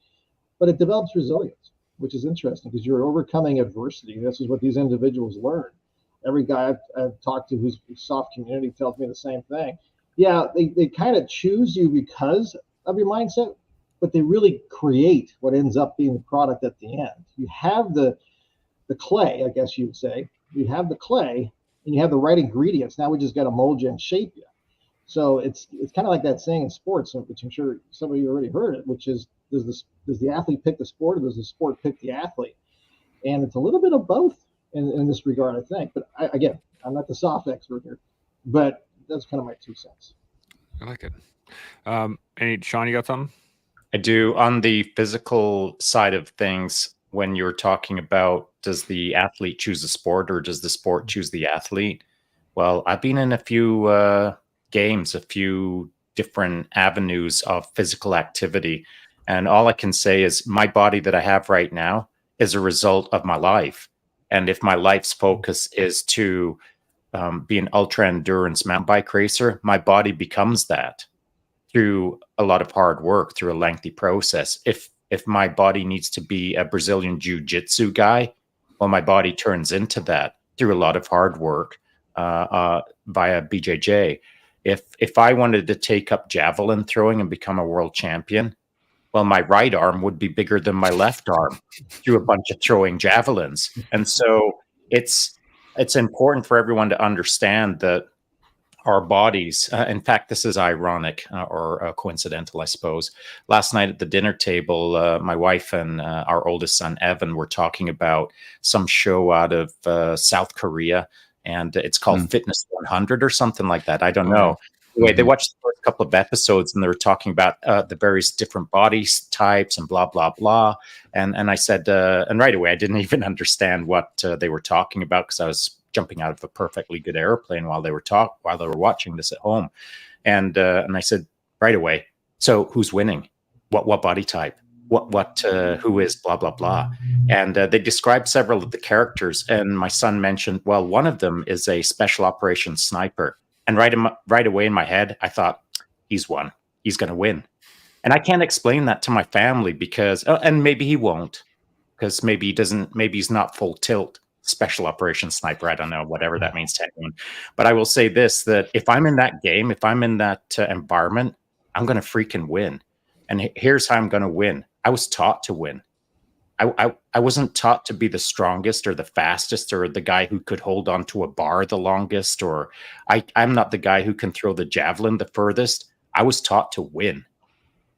But it develops resilience, which is interesting because you're overcoming adversity. This is what these individuals learn. Every guy I've talked to who's soft community tells me the same thing. Yeah, they kind of choose you because of your mindset, but they really create what ends up being the product at the end. You have the clay, I guess you would say. You have the clay and you have the right ingredients. Now we just got to mold you and shape you. So it's kind of like that saying in sports, which I'm sure some of you already heard it, which is, does the athlete pick the sport, or does the sport pick the athlete? And it's a little bit of both in this regard, I think. But again, I'm not the soft expert here, but that's kind of my 2 cents. I like it. Sean, you got something? I do. On the physical side of things, when you're talking about, does the athlete choose the sport or does the sport choose the athlete? Well, I've been in a few games, a few different avenues of physical activity. And all I can say is my body that I have right now is a result of my life. And if my life's focus is to be an ultra endurance mountain bike racer, my body becomes that through a lot of hard work, through a lengthy process. If my body needs to be a Brazilian jiu-jitsu guy, well, my body turns into that through a lot of hard work via BJJ. If I wanted to take up javelin throwing and become a world champion, well, my right arm would be bigger than my left arm through a bunch of throwing javelins. And so it's important for everyone to understand that our bodies, in fact, this is ironic or coincidental, I suppose. Last night at the dinner table, my wife and our oldest son, Evan, were talking about some show out of South Korea, and it's called Fitness 100 or something like that. I don't know. Anyway, they watched the first couple of episodes and they were talking about the various different body types and blah, blah, blah. And I said, and right away, I didn't even understand what they were talking about because I was jumping out of a perfectly good airplane while they were watching this at home. And I said right away, so who's winning? What body type? Who is blah, blah, blah. And they described several of the characters. And my son mentioned, well, one of them is a special operations sniper. And right away in my head, I thought, he's won. He's going to win. And I can't explain that to my family because, and maybe he won't, because maybe he's not full tilt special operations sniper. I don't know, whatever that means to anyone. But I will say this, that if I'm in that game, if I'm in that environment, I'm going to freaking win. And here's how I'm going to win. I was taught to win. I wasn't taught to be the strongest or the fastest or the guy who could hold on to a bar the longest, or I'm not the guy who can throw the javelin the furthest. I was taught to win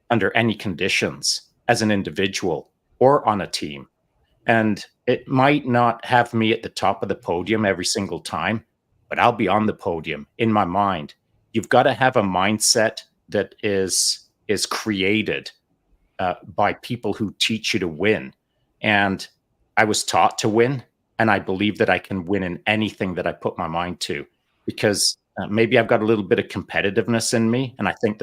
under any conditions as an individual or on a team. And it might not have me at the top of the podium every single time, but I'll be on the podium in my mind. You've got to have a mindset that is created by people who teach you to win. And I was taught to win, and I believe that I can win in anything that I put my mind to, because maybe I've got a little bit of competitiveness in me, and I think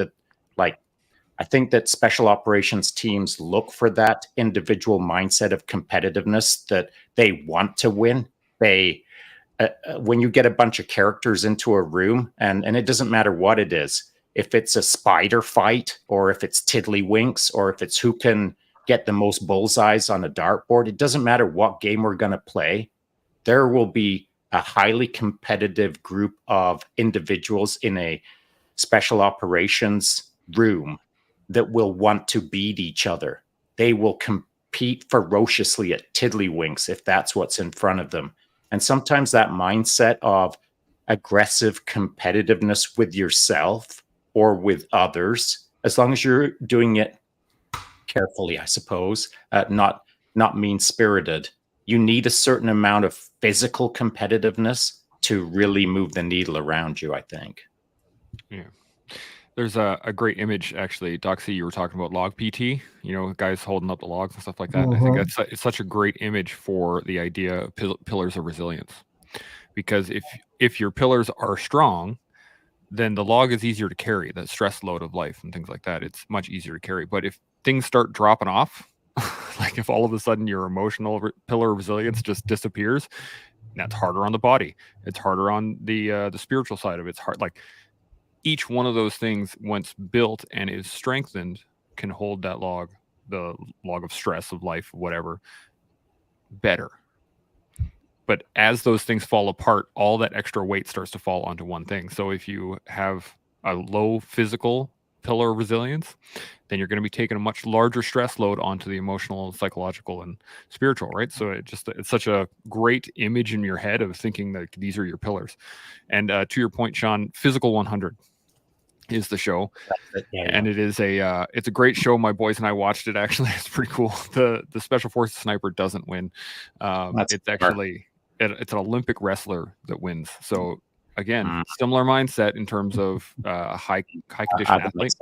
that special operations teams look for that individual mindset of competitiveness, that they want to win. They, when you get a bunch of characters into a room, and it doesn't matter what it is, if it's a spider fight, or if it's tiddlywinks, or if it's who can get the most bullseyes on a dartboard, it doesn't matter what game we're going to play. There will be a highly competitive group of individuals in a special operations room that will want to beat each other. They will compete ferociously at tiddlywinks if that's what's in front of them. And sometimes that mindset of aggressive competitiveness with yourself or with others, as long as you're doing it carefully, I suppose, not mean-spirited, you need a certain amount of physical competitiveness to really move the needle around you, I think. Yeah. There's a great image, actually, Doxy, you were talking about log PT, guys holding up the logs and stuff like that. I think it's such a great image for the idea of pillars of resilience. Because if your pillars are strong, then the log is easier to carry, the stress load of life and things like that. It's much easier to carry. But if things start dropping off, like if all of a sudden your emotional pillar of resilience just disappears, that's harder on the body. It's harder on the spiritual side of it. It's hard. Like each one of those things, once built and is strengthened, can hold that log, the log of stress of life, whatever, better. But as those things fall apart, all that extra weight starts to fall onto one thing. So if you have a low physical pillar of resilience, then you're going to be taking a much larger stress load onto the emotional, psychological, and spiritual, right? So it's such a great image in your head of thinking that these are your pillars. And to your point, Sean, Physical 100 is the show. And it is it's a great show. My boys and I watched it, actually. It's pretty cool. The Special Forces sniper doesn't win. It's actually it's an Olympic wrestler that wins. So again, similar mindset in terms of high condition athlete.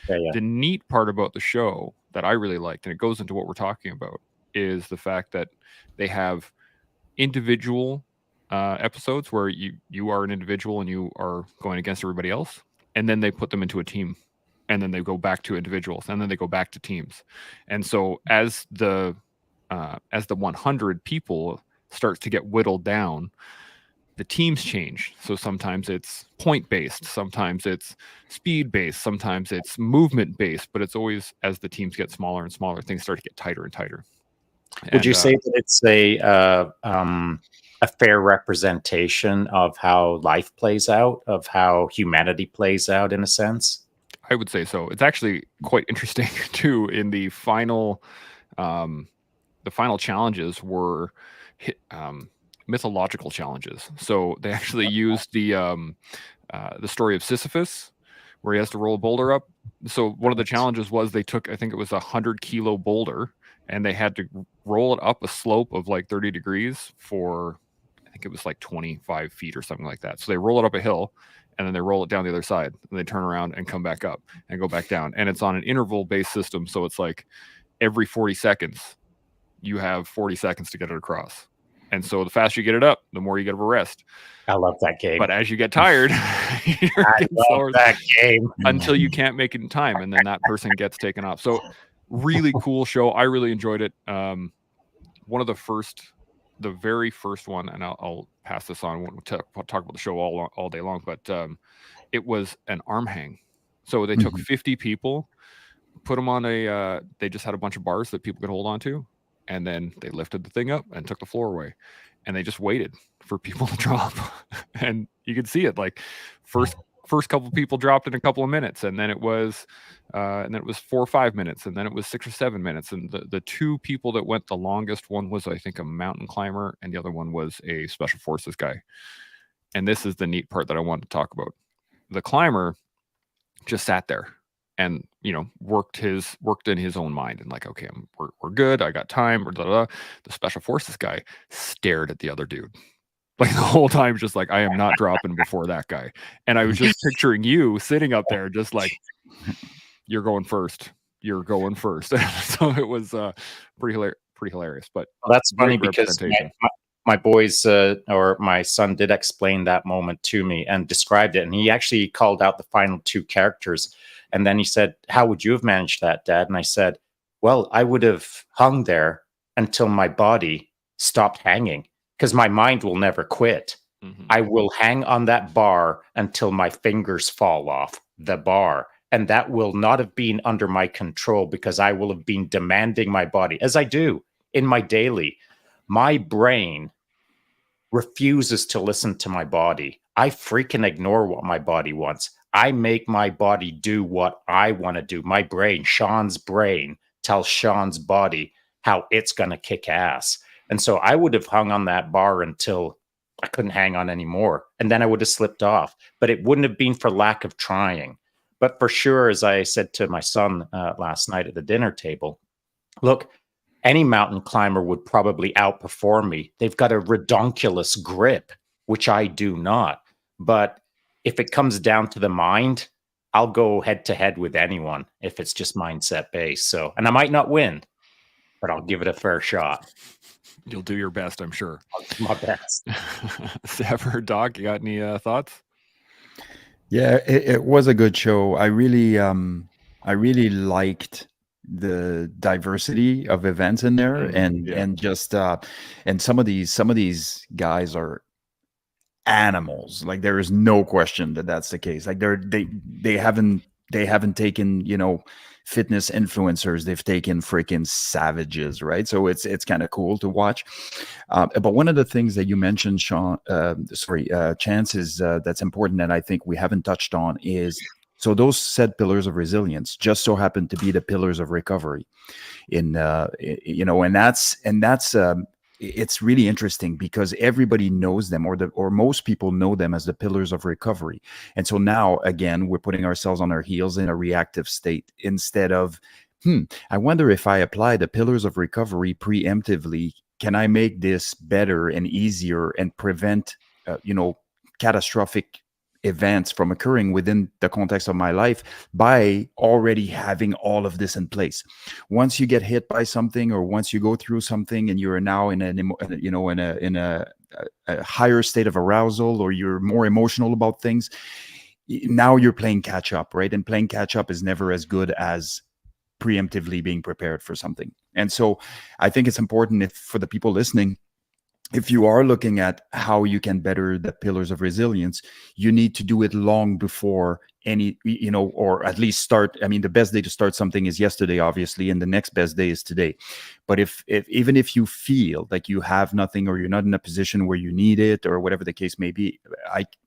The neat part about the show that I really liked, and it goes into what we're talking about, is the fact that they have individual episodes where you are an individual and you are going against everybody else, and then they put them into a team, and then they go back to individuals, and then they go back to teams. And so as the 100 people starts to get whittled down, the teams change. So sometimes it's point based, sometimes it's speed based, sometimes it's movement based, but it's always, as the teams get smaller and smaller, things start to get tighter and tighter. Would you say that it's a fair representation of how life plays out, of how humanity plays out in a sense? I would say so. It's actually quite interesting too. In the final challenges were mythological challenges. So they actually used the story of Sisyphus, where he has to roll a boulder up. So one of the challenges was they took, I think it was 100-kilo boulder, and they had to roll it up a slope of like 30 degrees for, I think it was like 25 feet or something like that. So they roll it up a hill, and then they roll it down the other side, and they turn around and come back up and go back down. And it's on an interval-based system, so it's like every 40 seconds, you have 40 seconds to get it across. And so the faster you get it up, the more you get of a rest. I love that game. But as you get tired, I love that game. until you can't make it in time, and then that person gets taken off. So really cool show. I really enjoyed it. One of the very first one, and I'll pass this on. We'll talk about the show all day long, but it was an arm hang. So they took 50 people, put them on they just had a bunch of bars that people could hold on to, and then they lifted the thing up and took the floor away, and they just waited for people to drop. And you could see it, like first couple people dropped in a couple of minutes, and then it was 4 or 5 minutes, and then it was 6 or 7 minutes. And the two people that went the longest, one was, I think, a mountain climber, and the other one was a special forces guy. And this is the neat part that I wanted to talk about. The climber just sat there and, you know, worked in his own mind, and like, okay, we're good, I got time, or blah, blah, blah. The special forces guy stared at the other dude like the whole time, just like, I am not dropping before that guy. And I was just picturing you sitting up there just like, you're going first. So it was pretty hilarious. But well, that's funny because my boys or my son did explain that moment to me and described it. And he actually called out the final two characters. And then he said, how would you have managed that, Dad? And I said, well, I would have hung there until my body stopped hanging, because my mind will never quit. I will hang on that bar until my fingers fall off the bar. And that will not have been under my control, because I will have been demanding my body, as I do in my daily. My brain refuses to listen to my body. I freaking ignore what my body wants. I make my body do what I want to do. My brain, Sean's brain, tells Sean's body how it's going to kick ass. And so I would have hung on that bar until I couldn't hang on anymore. And then I would have slipped off. But it wouldn't have been for lack of trying. But for sure, as I said to my son last night at the dinner table, look, any mountain climber would probably outperform me. They've got a redonkulous grip, which I do not. But if it comes down to the mind, I'll go head to head with anyone if it's just mindset based. So, and I might not win, but I'll give it a fair shot. You'll do your best, I'm sure. I'll do my best. Sever, Doc, you got any thoughts? Yeah, it was a good show. I really liked the diversity of events in there, and some of these guys are animals. Like, there is no question that that's the case. Like, they haven't taken, you know, fitness influencers. They've taken freaking savages, right? So it's kind of cool to watch. But one of the things that you mentioned, Chance, is that's important, and I think we haven't touched on, is so those said pillars of resilience just so happen to be the pillars of recovery. And that's it's really interesting because everybody knows them, or most people know them as the pillars of recovery. And so now, again, we're putting ourselves on our heels in a reactive state instead of, I wonder if I apply the pillars of recovery preemptively, can I make this better and easier and prevent, catastrophic events from occurring within the context of my life by already having all of this in place. Once you get hit by something, or once you go through something and you're now in a higher state of arousal, or you're more emotional about things, now you're playing catch up, right? And playing catch up is never as good as preemptively being prepared for something. And so I think it's important, for the people listening, if you are looking at how you can better the pillars of resilience, you need to do it long before any, or at least start. I mean, the best day to start something is yesterday, obviously, and the next best day is today. But if even if you feel like you have nothing, or you're not in a position where you need it, or whatever the case may be,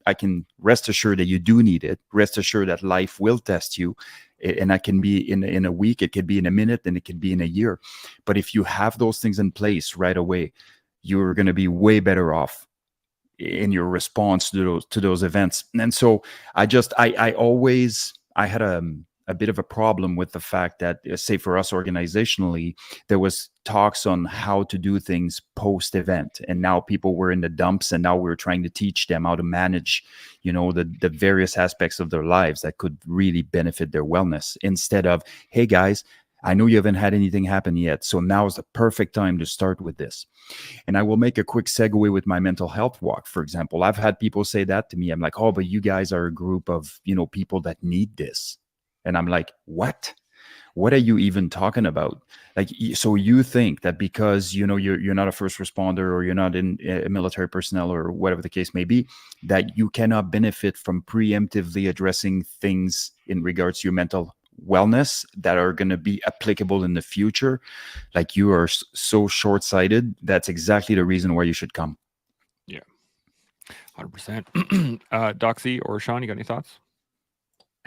I can rest assured that you do need it. Rest assured that life will test you, and that can be in a week, it could be in a minute, and it can be in a year. But if you have those things in place right away, you're going to be way better off in your response to those events. And so I had a bit of a problem with the fact that, say for us organizationally, there was talks on how to do things post event, and now people were in the dumps, and now we're trying to teach them how to manage, the various aspects of their lives that could really benefit their wellness, instead of, hey guys, I know you haven't had anything happen yet, so now is the perfect time to start with this. And I will make a quick segue with my mental health walk, for example. I've had people say that to me. I'm like, oh, but you guys are a group of, people that need this. And I'm like, what? What are you even talking about? Like, so you think that because, you're not a first responder, or you're not in military personnel, or whatever the case may be, that you cannot benefit from preemptively addressing things in regards to your mental wellness that are going to be applicable in the future? Like, you are so short-sighted. That's exactly the reason why you should come. Yeah, 100%. Doxy or Sean, you got any thoughts?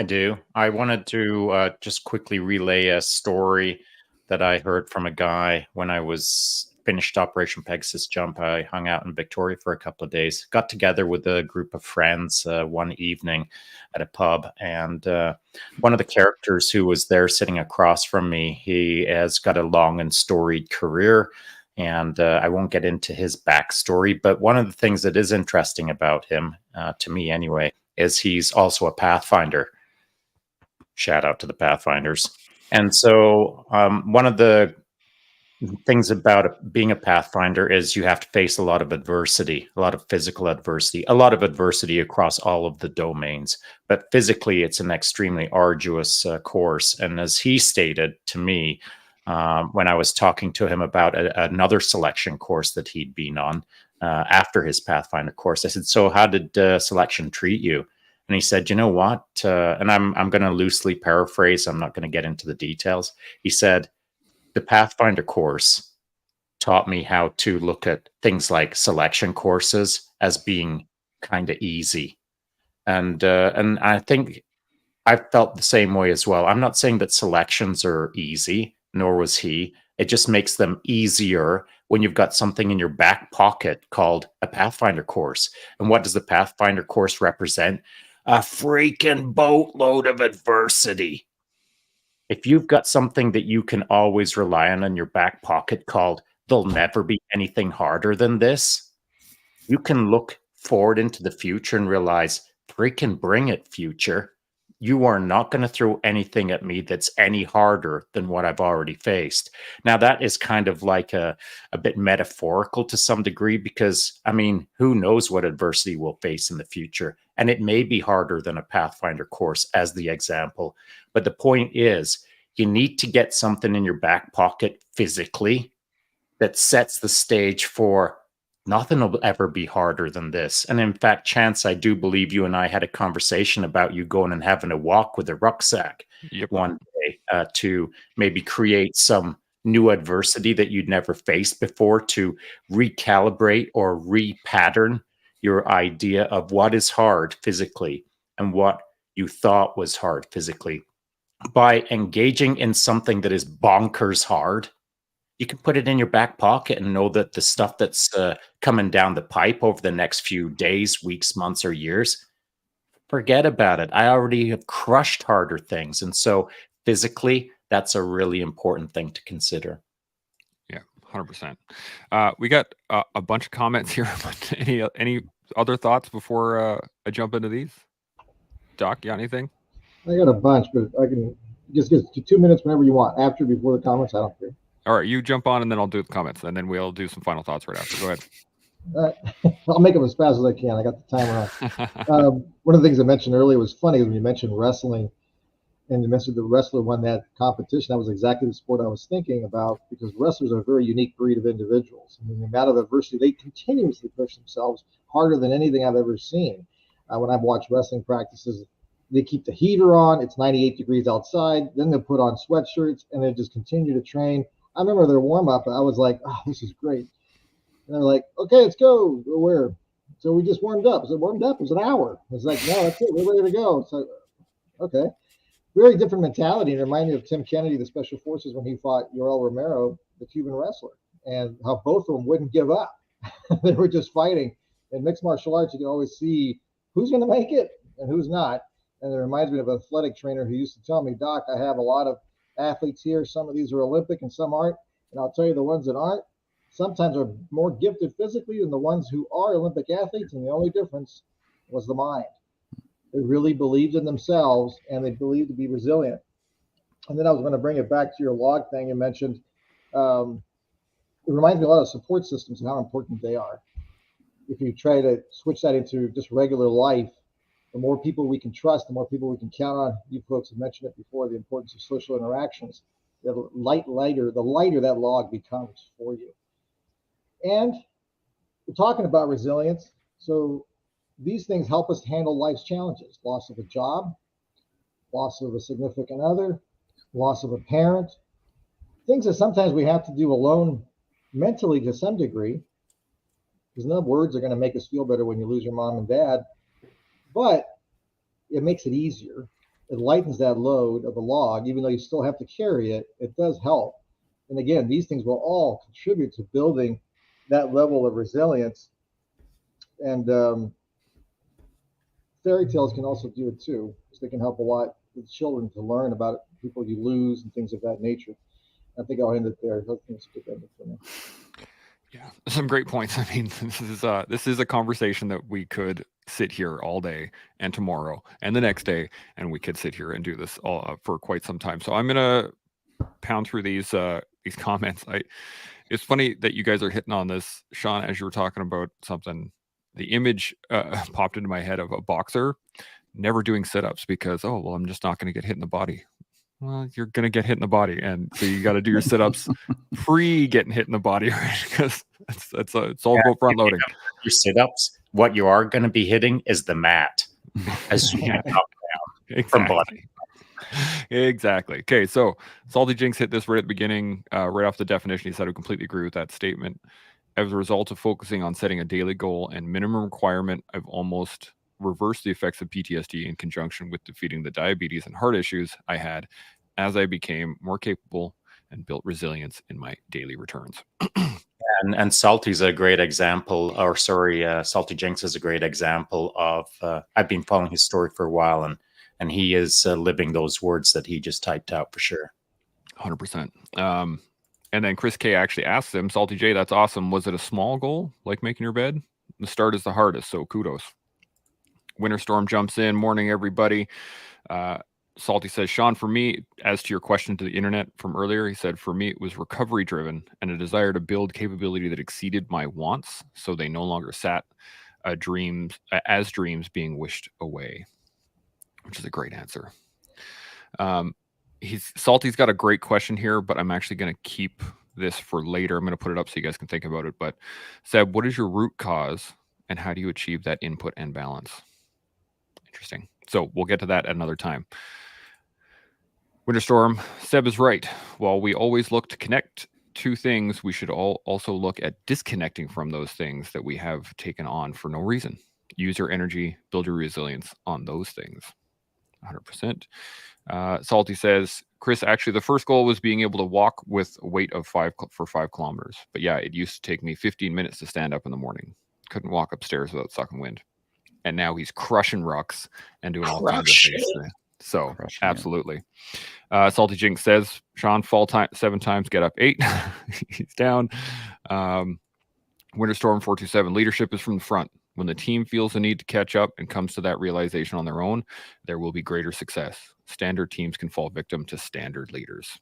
I do. I wanted to just quickly relay a story that I heard from a guy when I was finished Operation Pegasus Jump. I hung out in Victoria for a couple of days, got together with a group of friends one evening at a pub. And one of the characters who was there sitting across from me, he has got a long and storied career. And I won't get into his backstory, but one of the things that is interesting about him, to me anyway, is he's also a Pathfinder. Shout out to the Pathfinders. And so one of the things about being a Pathfinder is you have to face a lot of adversity, a lot of physical adversity, a lot of adversity across all of the domains. But physically, it's an extremely arduous course. And as he stated to me, when I was talking to him about another selection course that he'd been on after his Pathfinder course, I said, so how did selection treat you? And he said, you know what? And I'm going to loosely paraphrase. I'm not going to get into the details. He said, the Pathfinder course taught me how to look at things like selection courses as being kind of easy. And I think I felt the same way as well. I'm not saying that selections are easy, nor was he. It just makes them easier when you've got something in your back pocket called a Pathfinder course. And what does the Pathfinder course represent? A freaking boatload of adversity. If you've got something that you can always rely on in your back pocket called, there'll never be anything harder than this, you can look forward into the future and realize, freaking bring it, future. You are not going to throw anything at me that's any harder than what I've already faced. Now, that is kind of like a bit metaphorical to some degree, because, I mean, who knows what adversity we'll face in the future? And it may be harder than a Pathfinder course, as the example. But the point is, you need to get something in your back pocket physically that sets the stage for nothing will ever be harder than this. And in fact, Chance, I do believe you and I had a conversation about you going and having a walk with a rucksack one day to maybe create some new adversity that you'd never faced before, to recalibrate or repattern your idea of what is hard physically and what you thought was hard physically. By engaging in something that is bonkers hard, you can put it in your back pocket and know that the stuff that's coming down the pipe over the next few days, weeks, months, or years, forget about it. I already have crushed harder things. And so physically, that's a really important thing to consider. Yeah, 100%. We got a bunch of comments here. Any other thoughts before I jump into these? Doc, you got anything? I got a bunch, but I can just get 2 minutes whenever you want. After, before the comments, I don't care. All right, you jump on, and then I'll do the comments, and then we'll do some final thoughts right after. Go ahead. I'll make them as fast as I can. I got the timer on. One of the things I mentioned earlier was funny when you mentioned wrestling, and you mentioned the wrestler won that competition. That was exactly the sport I was thinking about, because wrestlers are a very unique breed of individuals. I mean, the amount of adversity, they continuously push themselves harder than anything I've ever seen. When I've watched wrestling practices, They keep the heater on. It's 98 degrees outside. Then they put on sweatshirts and they just continue to train. I remember their warm up. I was like, oh, this is great. And they're like, okay, let's go. Where? So we just warmed up. So warmed up? It was an hour. I was like, no, that's it. We're ready to go. So, okay. Very different mentality. And it reminded me of Tim Kennedy, the Special Forces, when he fought Yoel Romero, the Cuban wrestler, and how both of them wouldn't give up. They were just fighting. In mixed martial arts, you can always see who's going to make it and who's not. And it reminds me of an athletic trainer who used to tell me, Doc, I have a lot of athletes here. Some of these are Olympic and some aren't. And I'll tell you, the ones that aren't sometimes are more gifted physically than the ones who are Olympic athletes. And the only difference was the mind. They really believed in themselves and they believed to be resilient. And then I was going to bring it back to your log thing you mentioned. It reminds me a lot of support systems and how important they are. If you try to switch that into just regular life, the more people we can trust, the more people we can count on. You folks have mentioned it before, the importance of social interactions. The lighter that log becomes for you. And we're talking about resilience. So these things help us handle life's challenges: loss of a job, loss of a significant other, loss of a parent, things that sometimes we have to do alone mentally to some degree, because no words are going to make us feel better when you lose your mom and dad, but it makes it easier. It lightens that load of the log. Even though you still have to carry it, it does help. And again, these things will all contribute to building that level of resilience. And fairy tales can also do it too, because they can help a lot with children to learn about people you lose and things of that nature. I think I'll end it there. I think it's a good ending for me. Yeah, some great points. I mean, this is a conversation that we could sit here all day and tomorrow and the next day, and we could sit here and do this all for quite some time. So I'm gonna pound through these comments. It's funny that you guys are hitting on this, Sean, as you were talking about something. The image popped into my head of a boxer never doing sit-ups because, oh well, I'm just not going to get hit in the body. Well, you're going to get hit in the body, and so you got to do your sit-ups pre getting hit in the body, right? Because it's all about front loading. Your sit-ups, what you are going to be hitting is the mat as you get up down from body. Exactly. Okay, so Salty Jinx hit this right at the beginning, right off the definition. He said, I completely agree with that statement. As a result of focusing on setting a daily goal and minimum requirement, I've almost reversed the effects of PTSD in conjunction with defeating the diabetes and heart issues I had as I became more capable and built resilience in my daily returns. And Salty's a great example, or sorry, Salty Jinx is a great example of, I've been following his story for a while, and he is living those words that he just typed out for sure. 100%. And then Chris K actually asked him, Salty J, that's awesome. Was it a small goal, like making your bed? The start is the hardest, so kudos. Winter Storm jumps in. Morning, everybody. Salty says, Sean, for me, as to your question to the internet from earlier, he said, for me, it was recovery driven and a desire to build capability that exceeded my wants, so they no longer sat as dreams being wished away, which is a great answer. Salty's got a great question here, but I'm actually going to keep this for later. I'm going to put it up so you guys can think about it. But Seb, what is your root cause and how do you achieve that input and balance? Interesting. So we'll get to that at another time. Winterstorm, Seb is right. While we always look to connect to things, we should also look at disconnecting from those things that we have taken on for no reason. Use your energy, build your resilience on those things. 100%. Salty says, Chris, actually, the first goal was being able to walk with a weight of 5 kilometers. But yeah, it used to take me 15 minutes to stand up in the morning. Couldn't walk upstairs without sucking wind. And now he's crushing rucks and doing all kinds of things. So absolutely. Salty Jinx says, Sean, fall 7 times, get up 8. He's down. Winterstorm 427, leadership is from the front. When the team feels the need to catch up and comes to that realization on their own, there will be greater success. Standard teams can fall victim to standard leaders.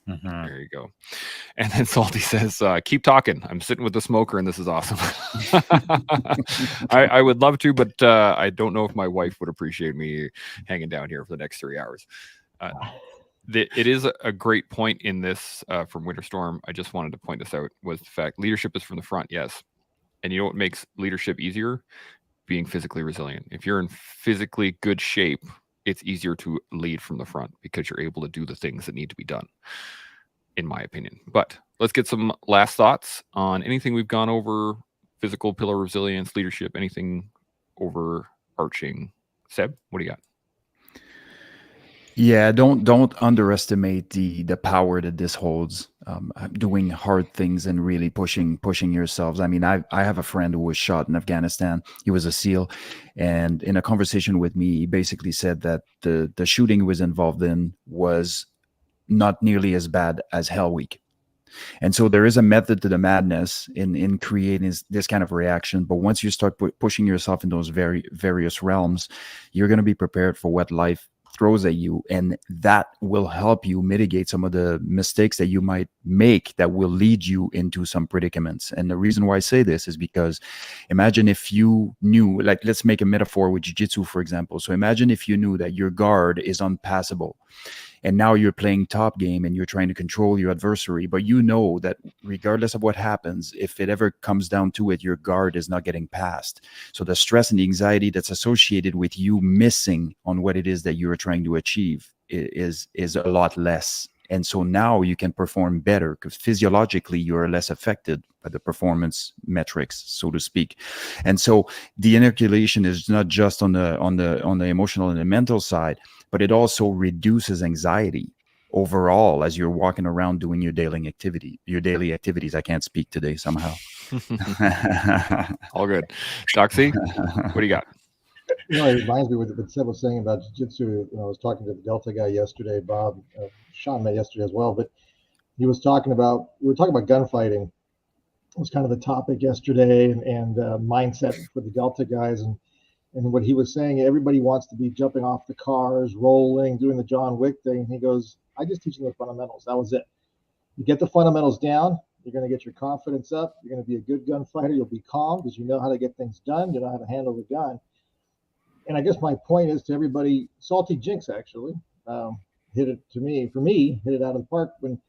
Mm-hmm. There you go. And then Salty says, keep talking. I'm sitting with the smoker and this is awesome. I would love to, but I don't know if my wife would appreciate me hanging down here for the next 3 hours. It is a great point in this from Winterstorm. I just wanted to point this out, was the fact leadership is from the front. Yes. And you know what makes leadership easier? Being physically resilient. If you're in physically good shape, it's easier to lead from the front because you're able to do the things that need to be done, in my opinion. But let's get some last thoughts on anything we've gone over: physical, pillar resilience, leadership, anything overarching. Seb, what do you got? Yeah, don't underestimate the power that this holds. Doing hard things and really pushing yourselves. I mean, I have a friend who was shot in Afghanistan. He was a SEAL, and in a conversation with me, he basically said that the shooting he was involved in was not nearly as bad as Hell Week. And so there is a method to the madness in creating this kind of reaction. But once you start pushing yourself in those various realms, you're going to be prepared for what life throws at you, and that will help you mitigate some of the mistakes that you might make that will lead you into some predicaments. And the reason why I say this is because imagine if you knew, like, let's make a metaphor with jiu-jitsu, for example. So imagine if you knew that your guard is unpassable, and now you're playing top game and you're trying to control your adversary, but you know that regardless of what happens, if it ever comes down to it, your guard is not getting passed. So the stress and the anxiety that's associated with you missing on what it is that you're trying to achieve is a lot less. And so now you can perform better because physiologically you're less affected by the performance metrics, so to speak. And so the inoculation is not just on the emotional and the mental side, but it also reduces anxiety overall as you're walking around doing your daily activities. I can't speak today somehow. All good. Doxy, what do you got? You know, it reminds me what Seb was saying about jiu-jitsu. You know, I was talking to the Delta guy yesterday, Bob. Sean met yesterday as well, but we were talking about gunfighting. It was kind of the topic yesterday, and mindset for the Delta guys. And what he was saying, everybody wants to be jumping off the cars, rolling, doing the John Wick thing. He goes, I just teach them the fundamentals. That was it. You get the fundamentals down, you're going to get your confidence up. You're going to be a good gunfighter. You'll be calm because you know how to get things done. You know how to handle the gun. And I guess my point is to everybody, Salty Jinx actually hit it to me, hit it out of the park. When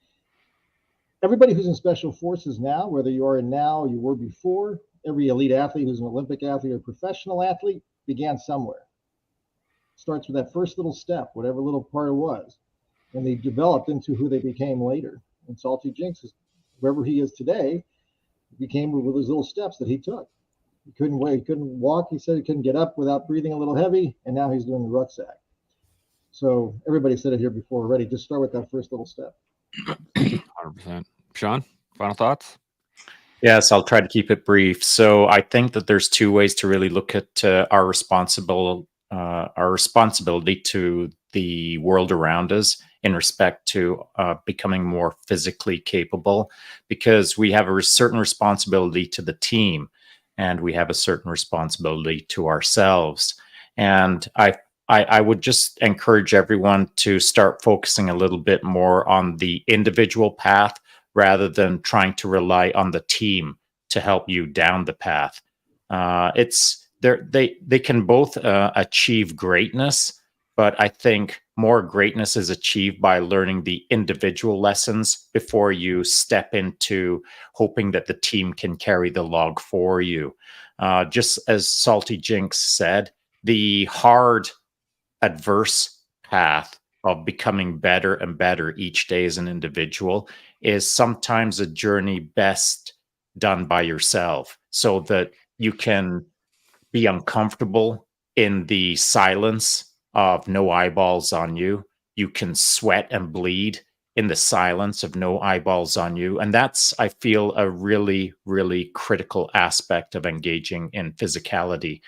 everybody who's in special forces now, whether you are in now or you were before, every elite athlete who's an Olympic athlete or professional athlete began somewhere. Starts with that first little step, whatever little part it was. And they developed into who they became later. And Salty Jinx is wherever he is today, became with those little steps that he took. He couldn't wait, he couldn't walk. He said he couldn't get up without breathing a little heavy, and now he's doing the rucksack. So everybody said it here before already. Just start with that first little step. 100%. Sean, final thoughts? Yes, I'll try to keep it brief. So I think that there's two ways to really look at our responsibility to the world around us in respect to becoming more physically capable, because we have a certain responsibility to the team and we have a certain responsibility to ourselves. And I would just encourage everyone to start focusing a little bit more on the individual path rather than trying to rely on the team to help you down the path. They can both achieve greatness, but I think more greatness is achieved by learning the individual lessons before you step into hoping that the team can carry the log for you. Just as Salty Jinx said, the hard, adverse path of becoming better and better each day as an individual is sometimes a journey best done by yourself, so that you can be uncomfortable in the silence of no eyeballs on you. You can sweat and bleed in the silence of no eyeballs on you. And that's, I feel, a really, really critical aspect of engaging in physicality.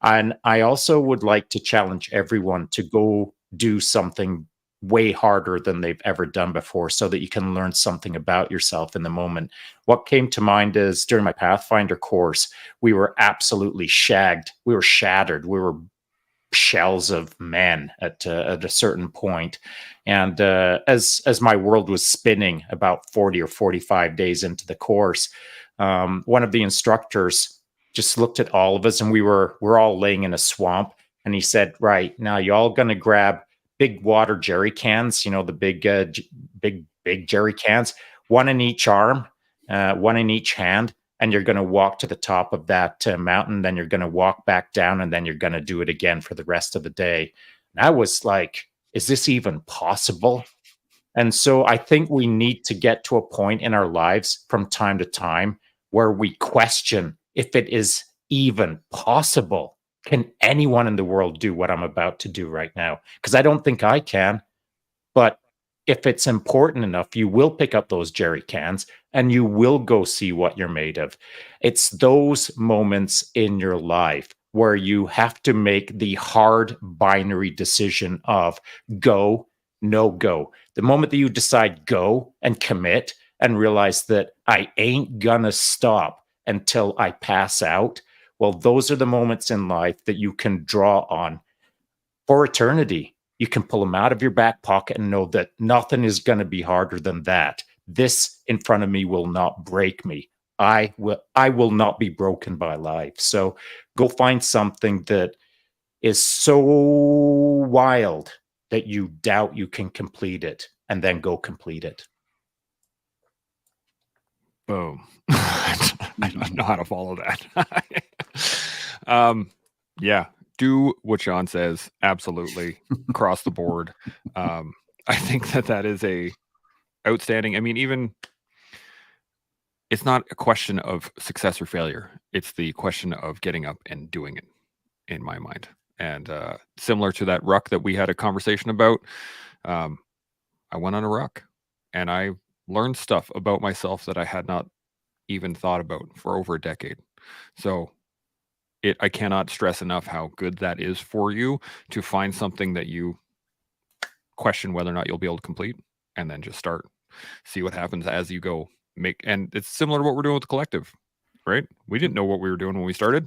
And I also would like to challenge everyone to go do something way harder than they've ever done before, so that you can learn something about yourself in the moment. What came to mind is during my Pathfinder course, we were absolutely shagged. We were shattered. We were shells of men at a certain point. And as my world was spinning about 40 or 45 days into the course, one of the instructors just looked at all of us, and we're all laying in a swamp. And he said, right, now you all going to grab big water jerry cans, you know, the big jerry cans, one in each arm, one in each hand, and you're going to walk to the top of that mountain. Then you're going to walk back down, and then you're going to do it again for the rest of the day. And I was like, is this even possible? And so I think we need to get to a point in our lives from time to time where we question if it is even possible. Can anyone in the world do what I'm about to do right now? Because I don't think I can. But if it's important enough, you will pick up those jerry cans and you will go see what you're made of. It's those moments in your life where you have to make the hard binary decision of go, no go. The moment that you decide go and commit and realize that I ain't gonna stop until I pass out, well, those are the moments in life that you can draw on for eternity. You can pull them out of your back pocket and know that nothing is going to be harder than that. This in front of me will not break me. I will not be broken by life. So go find something that is so wild that you doubt you can complete it, and then go complete it. Boom. I don't know how to follow that. Yeah, do what Sean says. Absolutely. Across the board. I think that is a outstanding. I mean, even it's not a question of success or failure. It's the question of getting up and doing it, in my mind. And similar to that ruck that we had a conversation about, I went on a ruck and I learned stuff about myself that I had not even thought about for over a decade. So I cannot stress enough how good that is for you to find something that you question whether or not you'll be able to complete, and then just start, see what happens as you go. And it's similar to what we're doing with the collective, right? We didn't know what we were doing when we started.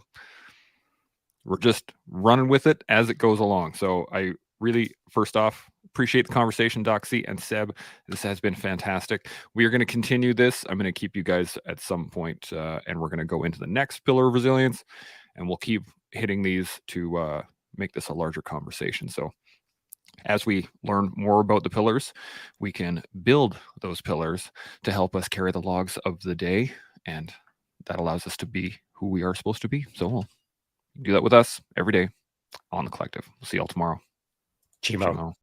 We're just running with it as it goes along. So I really, first off, appreciate the conversation, Doc C and Seb. This has been fantastic. We are going to continue this. I'm going to keep you guys at some point, and we're going to go into the next pillar of resilience, and we'll keep hitting these to make this a larger conversation. So as we learn more about the pillars, we can build those pillars to help us carry the logs of the day, and that allows us to be who we are supposed to be. So we'll do that with us every day on the collective. We'll see y'all tomorrow. Chimo.